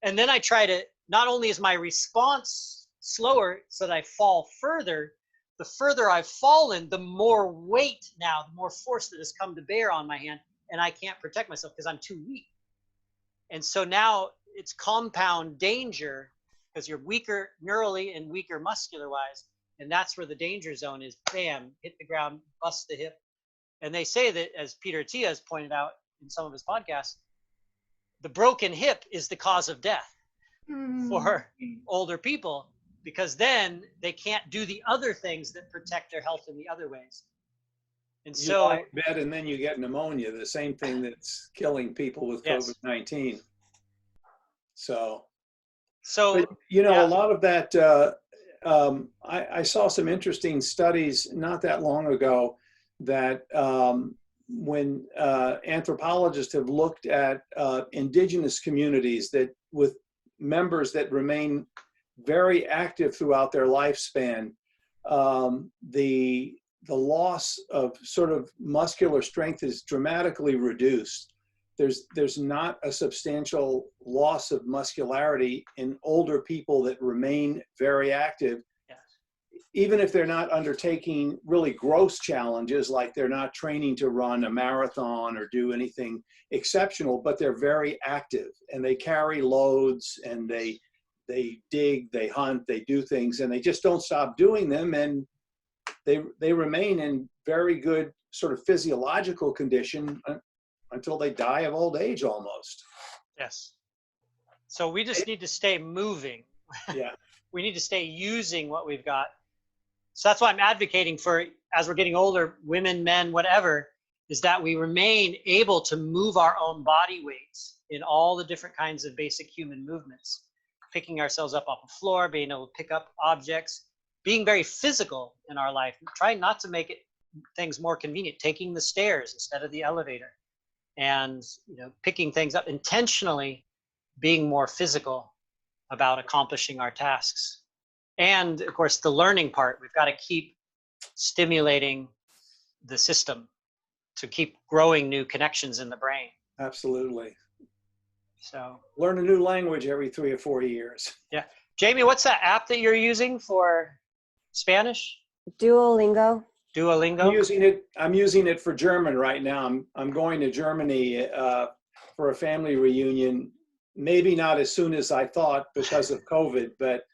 and then I try to, not only is my response slower so that I fall further, the further I've fallen, the more weight now, the more force that has come to bear on my hand, and I can't protect myself because I'm too weak. And so now it's compound danger because you're weaker neurally and weaker muscular-wise. And that's where the danger zone is. Bam, hit the ground, bust the hip. And they say that, as Peter Attia has pointed out in some of his podcasts, the broken hip is the cause of death for older people, because then they can't do the other things that protect their health in the other ways. And you so, lie in bed and then you get pneumonia, the same thing that's killing people with COVID-19. So but, a lot of that, I saw some interesting studies not that long ago that when anthropologists have looked at indigenous communities that with members that remain very active throughout their lifespan, the loss of sort of muscular strength is dramatically reduced. There's not a substantial loss of muscularity in older people that remain very active, even if they're not undertaking really gross challenges, like they're not training to run a marathon or do anything exceptional, but they're very active and they carry loads and they dig, they hunt, they do things, and they just don't stop doing them, and they remain in very good sort of physiological condition until they die of old age almost. Yes. So we just need to stay moving. Yeah. We need to stay using what we've got. So that's why I'm advocating for, as we're getting older, women, men, whatever, is that we remain able to move our own body weights in all the different kinds of basic human movements. picking ourselves up off the floor, being able to pick up objects, being very physical in our life, trying not to make things more convenient, taking the stairs instead of the elevator, and picking things up intentionally, being more physical about accomplishing our tasks. And of course, the learning part, we've got to keep stimulating the system to keep growing new connections in the brain. Absolutely. So learn a new language every 3 or 4 years. Yeah. Jamie, what's that app that you're using for Spanish? Duolingo. Duolingo? I'm using it for German right now. I'm going to Germany for a family reunion. Maybe not as soon as I thought because of COVID, but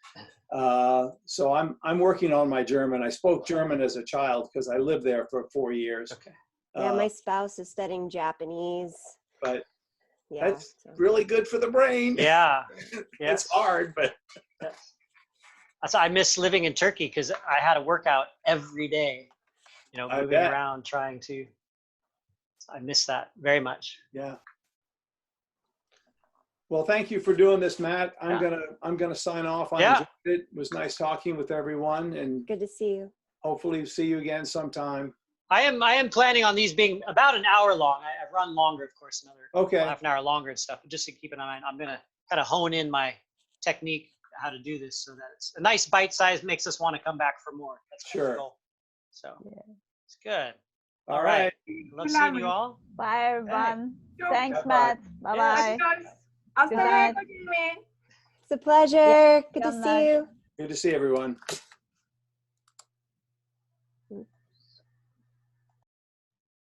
so I'm working on my German. I spoke German as a child because I lived there for 4 years. Okay. Yeah, my spouse is studying Japanese. But yeah, that's really good for the brain. Yeah. It's hard, but. Yes. That's why I miss living in Turkey, because I had to work out every day, moving around, trying to. So I miss that very much. Yeah. Well, thank you for doing this, Matt. I'm gonna sign off. I enjoyed it. It was nice talking with everyone, and good to see you. Hopefully see you again sometime. I am planning on these being about an hour long. I've run longer, of course, another half an hour longer and stuff. But just to keep an eye on, I'm gonna kind of hone in my technique, how to do this, so that it's a nice bite size, makes us want to come back for more. That's sure. The goal. So it's good. All right. Love seeing you all. Bye, everyone. Hey. Thanks, Matt. Bye-bye. Hasta Good night. luego, Jimmy. It's a pleasure. Good to see you. Good to see everyone.